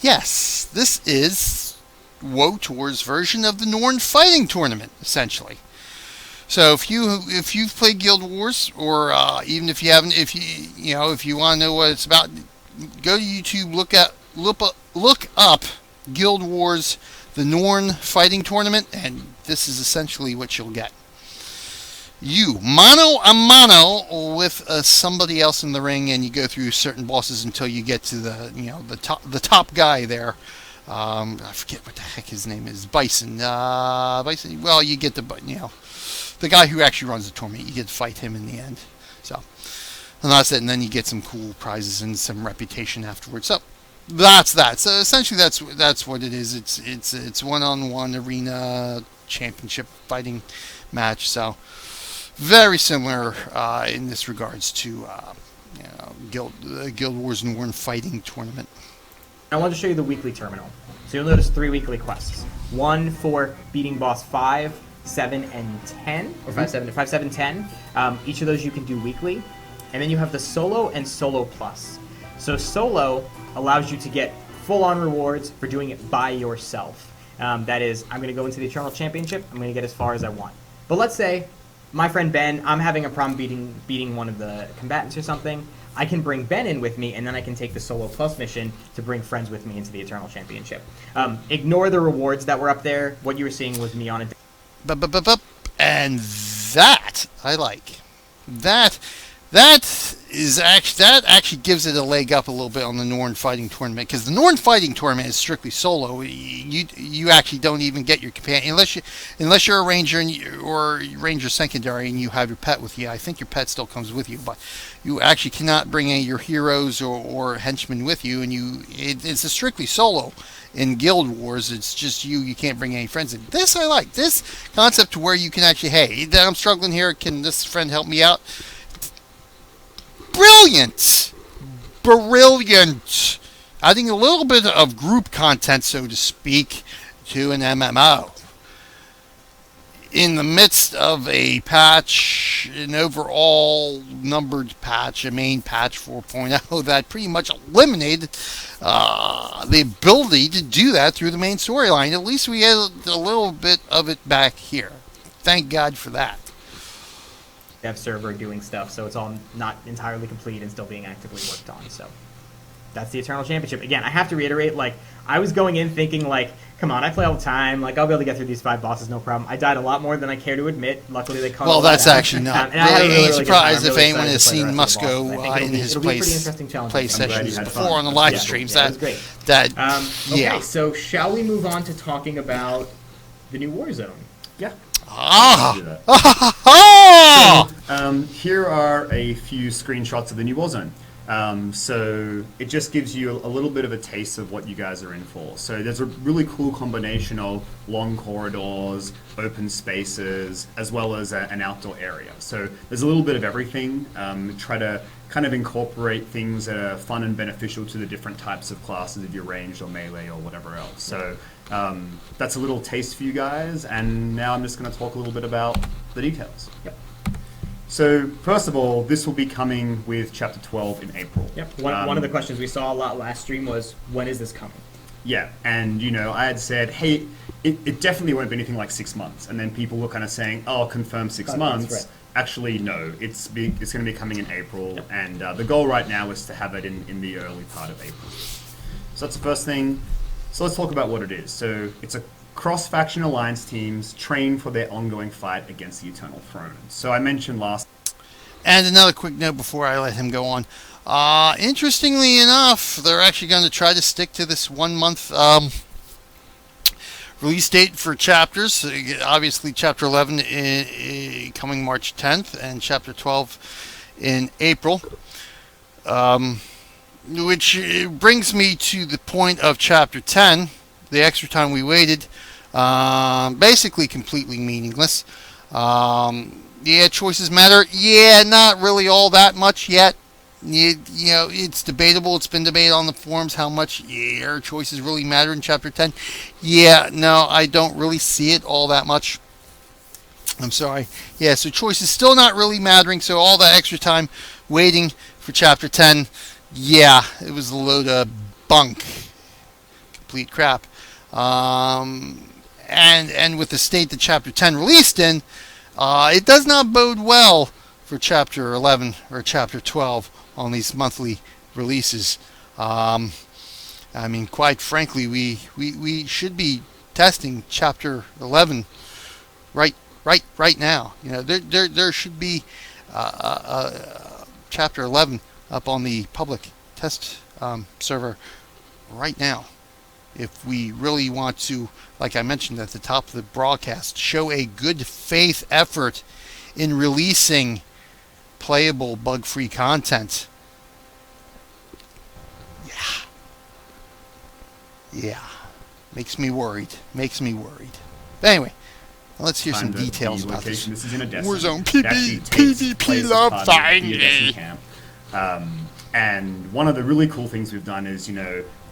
Yes, this is WOTOR's version of the Norn Fighting Tournament, essentially. So if you've played Guild Wars, or even if you haven't, if you want to know what it's about, go to YouTube, look up Guild Wars, the Norn Fighting Tournament, and this is essentially what you'll get. You mano a mano with somebody else in the ring, and you go through certain bosses until you get to the top guy there. I forget what the heck his name is. Bison. Bison. Well, you get the guy who actually runs the tournament. You get to fight him in the end. So, and that's it. And then you get some cool prizes and some reputation afterwards. So that's that. So essentially, that's what it is. It's one-on-one arena championship fighting match. So very similar in this regards to Guild Wars Norn Fighting Tournament. I wanted to show you the weekly terminal. So you'll notice 3 weekly quests. One for beating boss 5, 7, and 10, or 5, 7, 10. Each of those you can do weekly. And then you have the Solo and Solo Plus. So Solo allows you to get full-on rewards for doing it by yourself. That is, I'm going to go into the Eternal Championship, I'm going to get as far as I want. But let's say, my friend Ben, I'm having a problem beating one of the combatants or something. I can bring Ben in with me, and then I can take the Solo Plus mission to bring friends with me into the Eternal Championship. Ignore the rewards that were up there. What you were seeing was me on it. And that I like. That actually gives it a leg up a little bit on the Norn Fighting Tournament, because the Norn Fighting Tournament is strictly solo. You actually don't even get your companion unless you're a ranger or ranger secondary and you have your pet with you. I think your pet still comes with you, but you actually cannot bring any of your heroes or henchmen with you, and it's a strictly solo. In Guild Wars, it's just you can't bring any friends in. This I like. This concept to where you can actually, hey, I'm struggling here, can this friend help me out? Brilliant! Adding a little bit of group content, so to speak, to an MMO. In the midst of a patch, an overall numbered patch, a main patch 4.0, that pretty much eliminated the ability to do that through the main storyline. At least we had a little bit of it back here. Thank God for that. Dev server doing stuff, so it's all not entirely complete and still being actively worked on. So that's the Eternal Championship. Again, I have to reiterate, like, I was going in thinking, like, come on, I play all the time, like, I'll be able to get through these 5 bosses, no problem. I died a lot more than I care to admit. Luckily, they cut all that that's out. actually not. And I had a really really surprised good time. if I'm really anyone has excited seen to play the rest of the Musco bosses. I think in his it'll be a pretty interesting challenge. play I'm glad sessions had before fun. on the live Yeah, streams. yeah, it was great. Yeah. Okay, so shall we move on to talking about the new Warzone? Yeah. Ah! Here are a few screenshots of the new Warzone. So it just gives you a little bit of a taste of what you guys are in for. So there's a really cool combination of long corridors, open spaces, as well as an outdoor area. So there's a little bit of everything. Try to kind of incorporate things that are fun and beneficial to the different types of classes, if you're ranged or melee or whatever else. So that's a little taste for you guys, and now I'm just going to talk a little bit about the details. Yep. So first of all, this will be coming with Chapter 12 in April. Yep. One of the questions we saw a lot last stream was, when is this coming? Yeah, and I had said, hey, it definitely won't be anything like 6 months, and then people were kind of saying, oh, confirm 6 months. Right. Actually, no, it's going to be coming in April, yep. And the goal right now is to have it in the early part of April. So that's the first thing. So let's talk about what it is. So it's a cross-faction alliance teams train for their ongoing fight against the Eternal Throne. So I mentioned last... And another quick note before I let him go on. Interestingly enough, they're actually going to try to stick to this 1 month release date for chapters. Obviously, Chapter 11 coming March 10th, and Chapter 12 in April. Which brings me to the point of Chapter 10, the extra time we waited. Basically completely meaningless. Yeah, choices matter. Yeah, not really all that much yet. You know, it's debatable. It's been debated on the forums how much your choices really matter in Chapter 10. Yeah, no, I don't really see it all that much. I'm sorry. Yeah, so choices still not really mattering. So all that extra time waiting for Chapter 10, yeah, it was a load of bunk. Complete crap. And with the state that Chapter 10 released in, it does not bode well for Chapter 11 or Chapter 12 on these monthly releases. I mean, quite frankly, we should be testing Chapter 11 right now. You know, there should be Chapter 11 up on the public test server right now. If we really want to, like I mentioned at the top of the broadcast, show a good faith effort in releasing playable bug-free content. Yeah. Makes me worried. But anyway, Let's hear some kind of details the about this. location. This is in a Destiny. Warzone It actually takes PvP place as love part of the finally. Destiny camp. And one of the really cool things we've done is,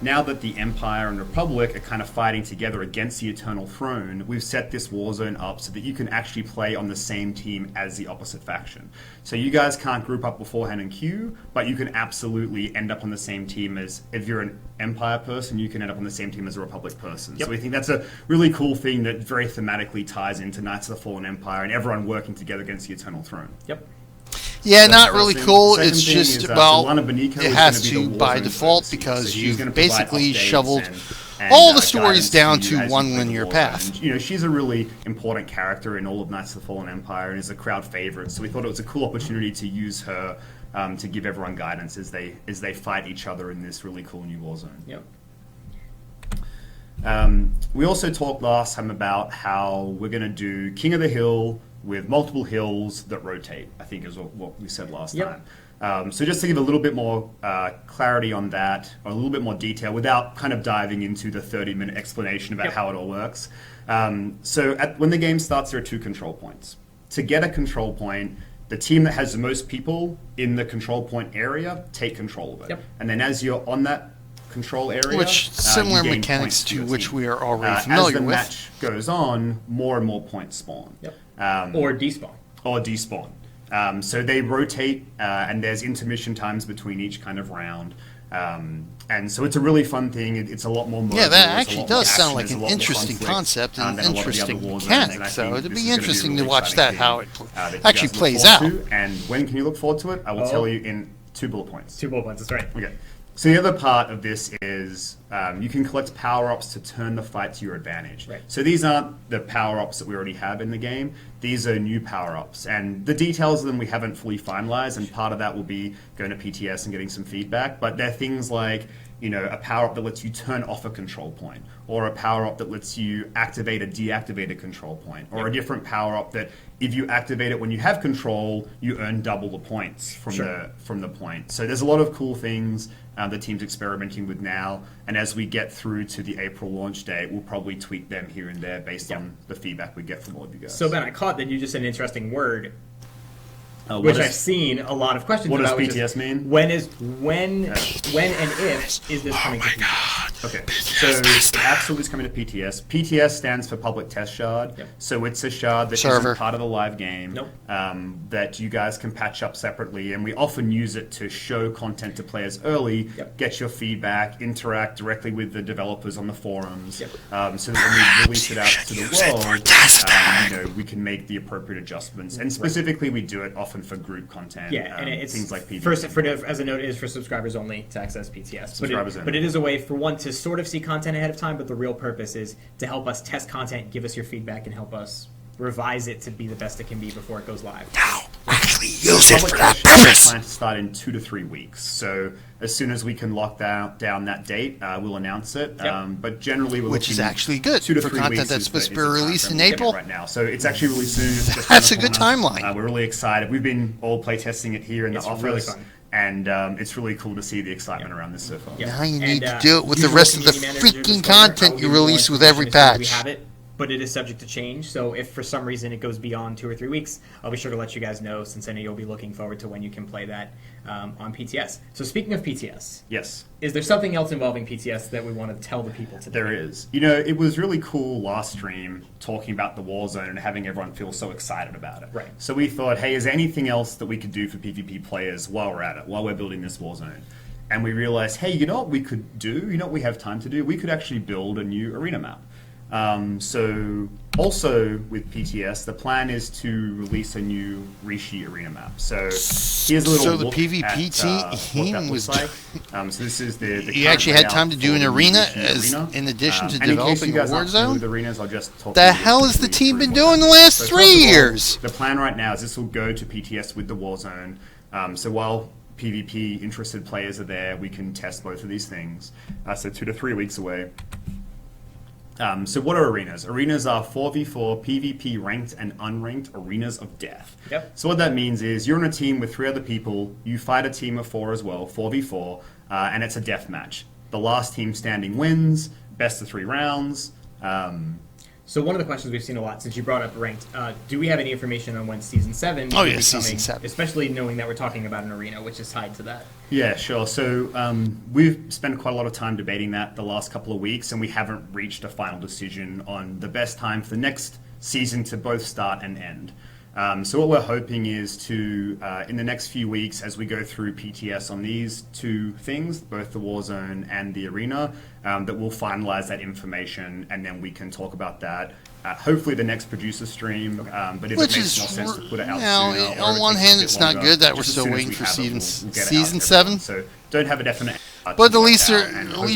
now that the Empire and Republic are kind of fighting together against the Eternal Throne, we've set this Warzone up so that you can actually play on the same team as the opposite faction. So you guys can't group up beforehand and queue, but you can absolutely end up on the same team as, if you're an Empire person, you can end up on the same team as a Republic person. Yep. So we think that's a really cool thing that very thematically ties into Knights of the Fallen Empire and everyone working together against the Eternal Throne. Yep. Yeah, That's not the really first thing. cool. Second It's thing just, is, well, Lana Beniko it is has gonna be to the by Warzone default overseer. because So she's you've gonna provide basically updates shoveled and, all the guidance stories to down you to as one you play the linear Warzone. path. And, she's a really important character in all of Knights of the Fallen Empire and is a crowd favorite. So we thought it was a cool opportunity to use her to give everyone guidance as they fight each other in this really cool new Warzone. Yep. We also talked last time about how we're going to do King of the Hill with multiple hills that rotate, I think is what we said last Yep. time. So just to give a little bit more clarity on that, or a little bit more detail, without kind of diving into the 30-minute explanation about Yep. how it all works. When the game starts, there are 2 control points. To get a control point, the team that has the most people in the control point area take control of it. Yep. And then as you're on that control area, Which similar you gain mechanics points to your which team. we are already As familiar the with. match goes on, more and more points spawn. Yep. Or Or despawn. despawn. So they rotate, and there's intermission times between each kind of round. And so it's a really fun thing. It's a lot more mobile. Yeah, that there's a actually lot more does sound action, like there's a an lot more interesting conflict, concept and than a lot of the interesting other Warzones, mechanic. and I So think it'd this be is gonna interesting a to really watch exciting that, thing, how it that you actually guys look plays forward out. to. And when can you look forward to it? I will tell you in 2 bullet points. 2 bullet points, that's right. Okay. So the other part of this is you can collect power-ups to turn the fight to your advantage. Right. So these aren't the power-ups that we already have in the game. These are new power-ups. And the details of them we haven't fully finalized, and part of that will be going to PTS and getting some feedback. But they're things like, a power-up that lets you turn off a control point, or a power-up that lets you activate or deactivate a control point, or a different power-up that if you activate it when you have control, you earn double the points from the point. So there's a lot of cool things the team's experimenting with now, and as we get through to the April launch date, we'll probably tweak them here and there based on the feedback we get from all of you guys. So Ben, I caught that you just said an interesting word, What which is- I've seen a lot of questions What does about. which PTS is, mean? When and if is this coming to PTS? Okay, so it absolutely is coming to PTS. PTS stands for Public Test Shard. Yep. So it's a shard that Server. isn't part of the live game. Nope. That you guys can patch up separately, and we often use it to show content to players early, Yep. get your feedback, interact directly with the developers on the forums, Yep. so that when we release it out to the world, we can make the appropriate adjustments. And specifically, we do it often for group content. Yeah, and it's things like PvP. first as a note, it is for subscribers only to access PTS. Subscribers but only. it is a way for one to sort of see content ahead of time, but the real purpose is to help us test content, give us your feedback, and help us revise it to be the best it can be before it goes live. Actually use it Public for that test shard purpose. is planned to start in 2 to 3 weeks. So as soon as we can lock down that date, we'll announce it. Yep. But generally, we're Which is looking actually good 2 to for 3 content weeks that's is supposed the- to be is the released timeframe in we're getting April. right now. So it's actually really soon. It's just That's around a the good corner. timeline. We're really excited. We've been all playtesting it here in It's the office. really fun. And it's really cool to see the excitement around this so far. Yeah. Now you need And, to do it with the usual rest of the community manager freaking disclosure, content I'll you give more release with every information as soon as patch. We have it, but it is subject to change. So if for some reason it goes beyond 2 or 3 weeks, I'll be sure to let you guys know, since I know you'll be looking forward to when you can play that on PTS. So speaking of PTS, Yes. is there something else involving PTS that we want to tell the people today? There is. It was really cool last stream talking about the Warzone and having everyone feel so excited about it. Right. So we thought, hey, is there anything else that we could do for PvP players while we're at it, while we're building this Warzone? And we realized, hey, you know what we could do? You know what we have time to do? We could actually build a new arena map. So also with PTS, the plan is to release a new Rishi arena map. So here's a little So the look PvP at, team what that was- looks like. So this is the You current actually had layout time to do for an the arena Rishi as arena. in addition to And in case developing you a guys aren't familiar Warzone? with arenas, I'll just talk The really hell has the quickly team through been what doing the that last is. 3 first of all, years? The plan right now is this will go to PTS with the Warzone. So while PvP interested players are there, we can test both of these things. So 2 to 3 weeks away. So what are arenas? Arenas are 4v4 PvP ranked and unranked arenas of death. Yep. So what that means is you're on a team with 3 other people, you fight a team of 4 as well, 4v4, and it's a death match. The last team standing wins, best of 3 rounds. So one of the questions we've seen a lot since you brought up ranked, do we have any information on when Season 7 Oh, will yeah, be Season coming, 7. especially knowing that we're talking about an arena, which is tied to that? Yeah, sure. So we've spent quite a lot of time debating that the last couple of weeks, and we haven't reached a final decision on the best time for the next season to both start and end. So what we're hoping is to, in the next few weeks, as we go through PTS on these two things, both the Warzone and the Arena, that we'll finalize that information, and then we can talk about that. Hopefully the next producer stream, but if Which it makes is, more sense to put it out now, sooner, or on if it one takes a hand, bit it's not longer, good that we're just as still soon as waiting we for have it, season we'll get it out season to everyone. 7. So don't have a definite. But at least also the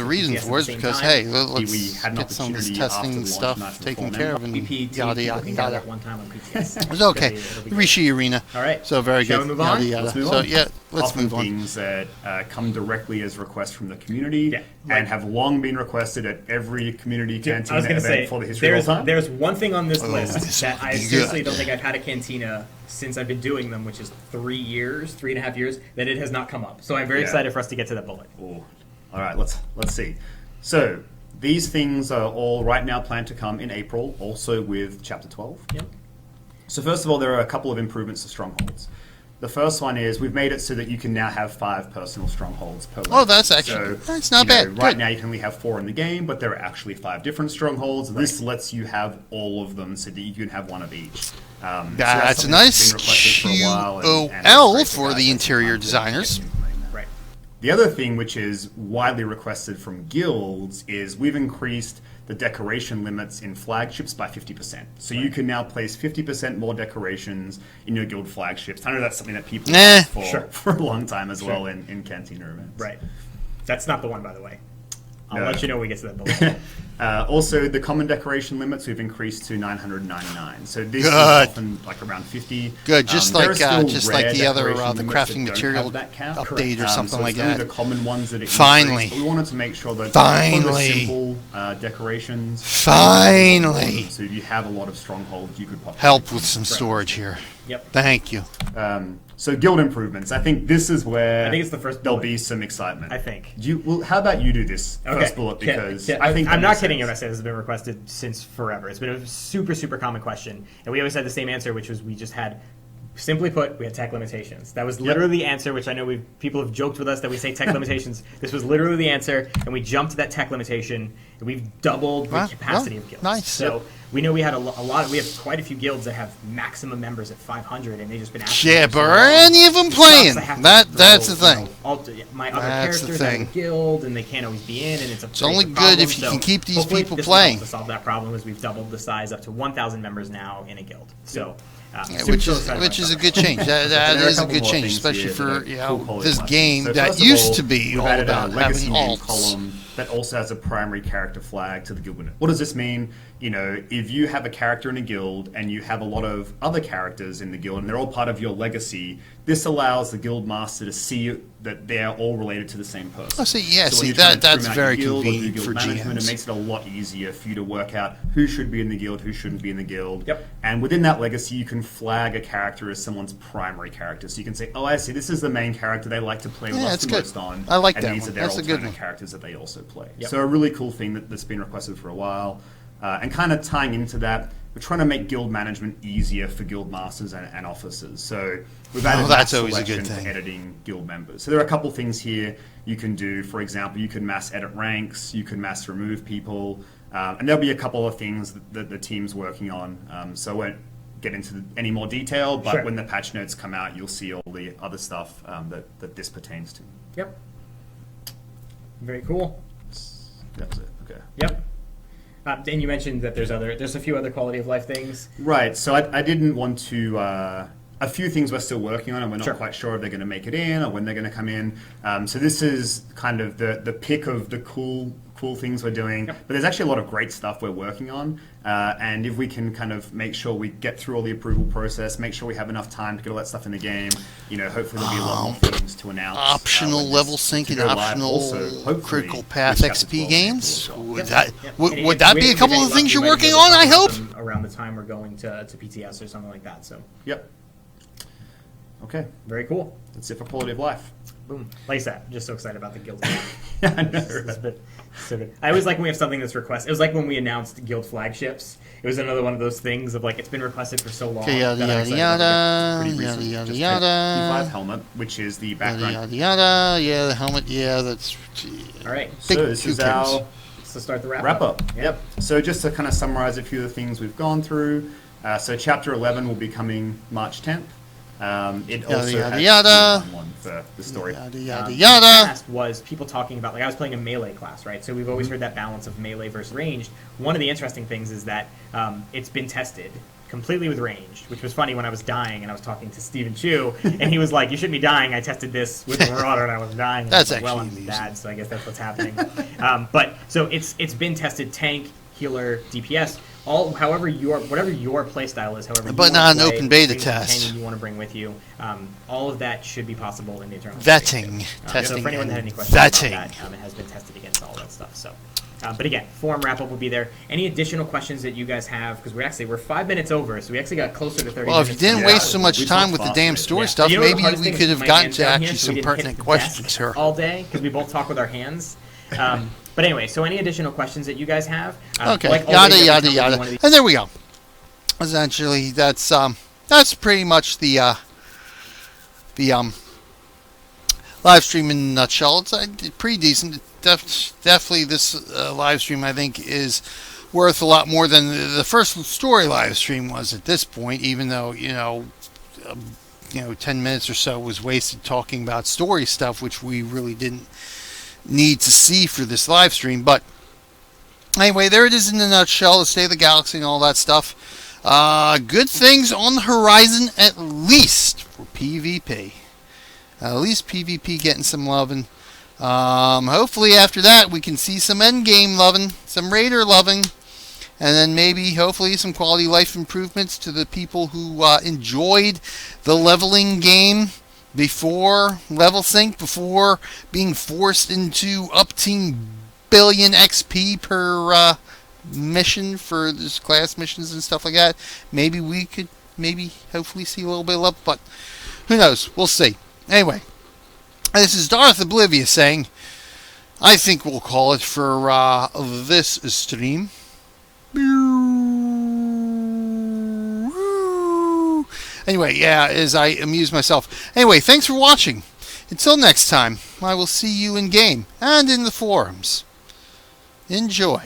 reason for it is because hey, we let's had an get some of this opportunity after testing the stuff launch night taken for care of and PPT yada yada looking at yada. that one time on PTS. It's okay. It'll be We reached the arena. All right. So very Shall good. we move on? Yada, yada. Let's move So on. yeah, let's Often move on. things that come directly as requests from the community Yeah, and have long been requested at every community Dude, cantina I was going event to say, for the history of all time. there's one thing on this Oh, list this that would I be seriously good. don't think I've had a cantina since I've been doing them, which is 3.5 years, that it has not come up. So I'm very Yeah. excited for us to get to that bullet. Ooh. All right, let's see. So these things are all right now planned to come in April, also with Chapter 12. Yep. So first of all, there are a couple of improvements to strongholds. The first one is we've made it so that you can now have 5 personal strongholds per Oh, level. that's actually that's not you know, bad. Right Good. now you can only have 4 in the game, but there are actually 5 different strongholds. This lets you have all of them so that you can have one of each. So That's a something nice been requested for a while, and it's QOL great for guys the have interior some time to designers. get implementing that. Right. The other thing, which is widely requested from guilds, is we've increased the decoration limits in flagships by 50%. So you can now place 50% more decorations in your guild flagships. I know that's something that people ask for a long time as well in Cantina events. Right. That's not the one, by the way. I'll No. let you know when we get to that bullet. Also, the common decoration limits we've increased to 999. So this is Good. often like around 50. Good, just There are like still just rare like the other decoration the limits crafting that don't material have that cap. update or something so like it's only that. the common ones that it Finally. increased. We wanted to make sure that Finally. simple decorations. Finally. So if you have a lot of strongholds, you could pop Help with some storage here. Yep. Thank you. So guild improvements. I think this is where I think it's the first there'll bullet. be some excitement. I think. Well, how about you do this first bullet, because I think I'm that not makes kidding sense. when I say this has been requested since forever. It's been a super, super common question, and we always had the same answer, which was we just had, simply put, we had tech limitations. That was literally the answer, which I know people have joked with us that we say tech limitations. This was literally the answer, and we jumped to that tech limitation, and we've doubled the Wow, capacity well, of guilds. nice. So we know we had a lot. We have quite a few guilds that have maximum members at 500, and they've just been asking. Yeah, for so but long. are any of them It playing? sucks. I have to That's the throw, thing. My other That's the characters have a thing. guild, and they can't always be in, and it's only good if you can keep these people playing. To solve that problem, is we've doubled the size up to 1,000 members now in a guild. So, Yeah, super which excited is a about good change. That There are is a couple good more change, things especially here for that are cool quality this lessons. game So that first of used all, to be we've all added about a legacy having name alts. column that also has a primary character flag to the guild winner. What does this mean? You know, if you have a character in a guild and you have a lot of other characters in the guild and they're all part of your legacy, this allows the guild master to see that they're all related to the same person. Oh, see, yeah, So when see, you're trying to that's trim out very your guild or do convenient guild for management, GMs. It makes it a lot easier for you to work out who should be in the guild, who shouldn't be in the guild. Yep. And within that legacy, you can flag a character as someone's primary character. So you can say, oh, I see, this is the main character they like to play with Yeah, us that's the good. most on. I like and that these one. are their That's a good alternate one. characters that they also play. Yep. So a really cool thing that's been requested for a while. And kind of tying into that, we're trying to make guild management easier for guild masters and officers. So we've added that's mass always a good selection thing. for editing guild members. So there are a couple things here you can do. For example, you can mass edit ranks, you can mass remove people, and there'll be a couple of things that the team's working on. So I won't get into any more detail, but Sure. when the patch notes come out, you'll see all the other stuff that this pertains to. Yep. Very cool. That's it. Okay. Yep. And you mentioned that there's a few other quality of life things. Right. So I didn't want to. A few things we're still working on, and we're not Sure. quite sure if they're going to make it in or when they're going to come in. So this is kind of the pick of the cool things we're doing. Yep. But there's actually a lot of great stuff we're working on. And if we can kind of make sure we get through all the approval process, make sure we have enough time to get all that stuff in the game, you know, hopefully there'll be a lot more things to announce. Optional when this- level to sync and go live. optional Also, hopefully, critical with path Chapter XP 12 games. as well. Would Yep. that Yep. would, And would if that we be a have couple any of luck, things we you're might be working able to on? I talk about hope. them around the time we're going to PTS or something like that. So Yep. Okay. very cool. That's it for quality of life. Boom. Like I said, I'm just so excited about the guild. I know, It's been so good. I always like when we have something that's requested. It was like when we announced guild flagships. It was another one of those things of like it's been requested for so long. Okay, yada, that I'm yada, excited yada, about pretty yada, recent. yada, Just yada, P5 helmet, which is the background. yada, yada, yeah, the helmet, yeah, that's... it. All right, So Big this is who cares? our so start the wrap up. Yep. So just to kind of summarize a few of the things we've gone through. So chapter 11 will be coming March 10th. It also yada, has yada. one for the story. Yada, yada, The yada. past was people talking about, like I was playing a melee class, right? So we've always heard that balance of melee versus ranged. One of the interesting things is that it's been tested completely with ranged, which was funny when I was dying and I was talking to Stephen Chu, and he was like, "You shouldn't be dying. I tested this with the Marauder and I was dying." And That's I was like, well, actually I'm amusing. bad, so I guess that's what's happening. But so it's been tested tank, healer, DPS. However whatever your playstyle is, however, But you not wanna an play, open beta the test. companion you want to bring with you. All of that should be possible in the Eternal. Vetting, So testing, for anyone that had and any questions about vetting. that, it has been tested against all that stuff. So, but again, forum wrap up will be there. Any additional questions that you guys have? Because we're 5 minutes over, so we actually got closer to 30. Well, if you minutes. didn't Yeah, waste so much we time talked with the fast damn with it. story Yeah. stuff, You know what the maybe hardest we thing could is? have My gotten hands to down here, actually so some we didn't hit pertinent the questions desk here. all day because we both talk with our hands. But anyway, so any additional questions that you guys have? Okay, like yada, always, every yada, time we do yada. one of these- And there we go. Essentially, that's pretty much the live stream in a nutshell. It's pretty decent. Definitely, this live stream I think is worth a lot more than the first story live stream was at this point. Even though 10 minutes or so was wasted talking about story stuff, which we really didn't need to see for this live stream. But anyway, there it is in a nutshell. The state of the galaxy and all that stuff. Good things on the horizon, at least for PvP. At least PvP getting some loving. Hopefully after that we can see some endgame loving, some raider loving, and then maybe hopefully some quality of life improvements to the people who enjoyed the leveling game before level sync, before being forced into upteen billion XP per mission for this class missions and stuff like that. Maybe we could hopefully see a little bit of love, but who knows? We'll see. Anyway, this is Darth Oblivious saying, I think we'll call it for this stream. Anyway, yeah, as I amuse myself. Anyway, thanks for watching. Until next time, I will see you in game and in the forums. Enjoy.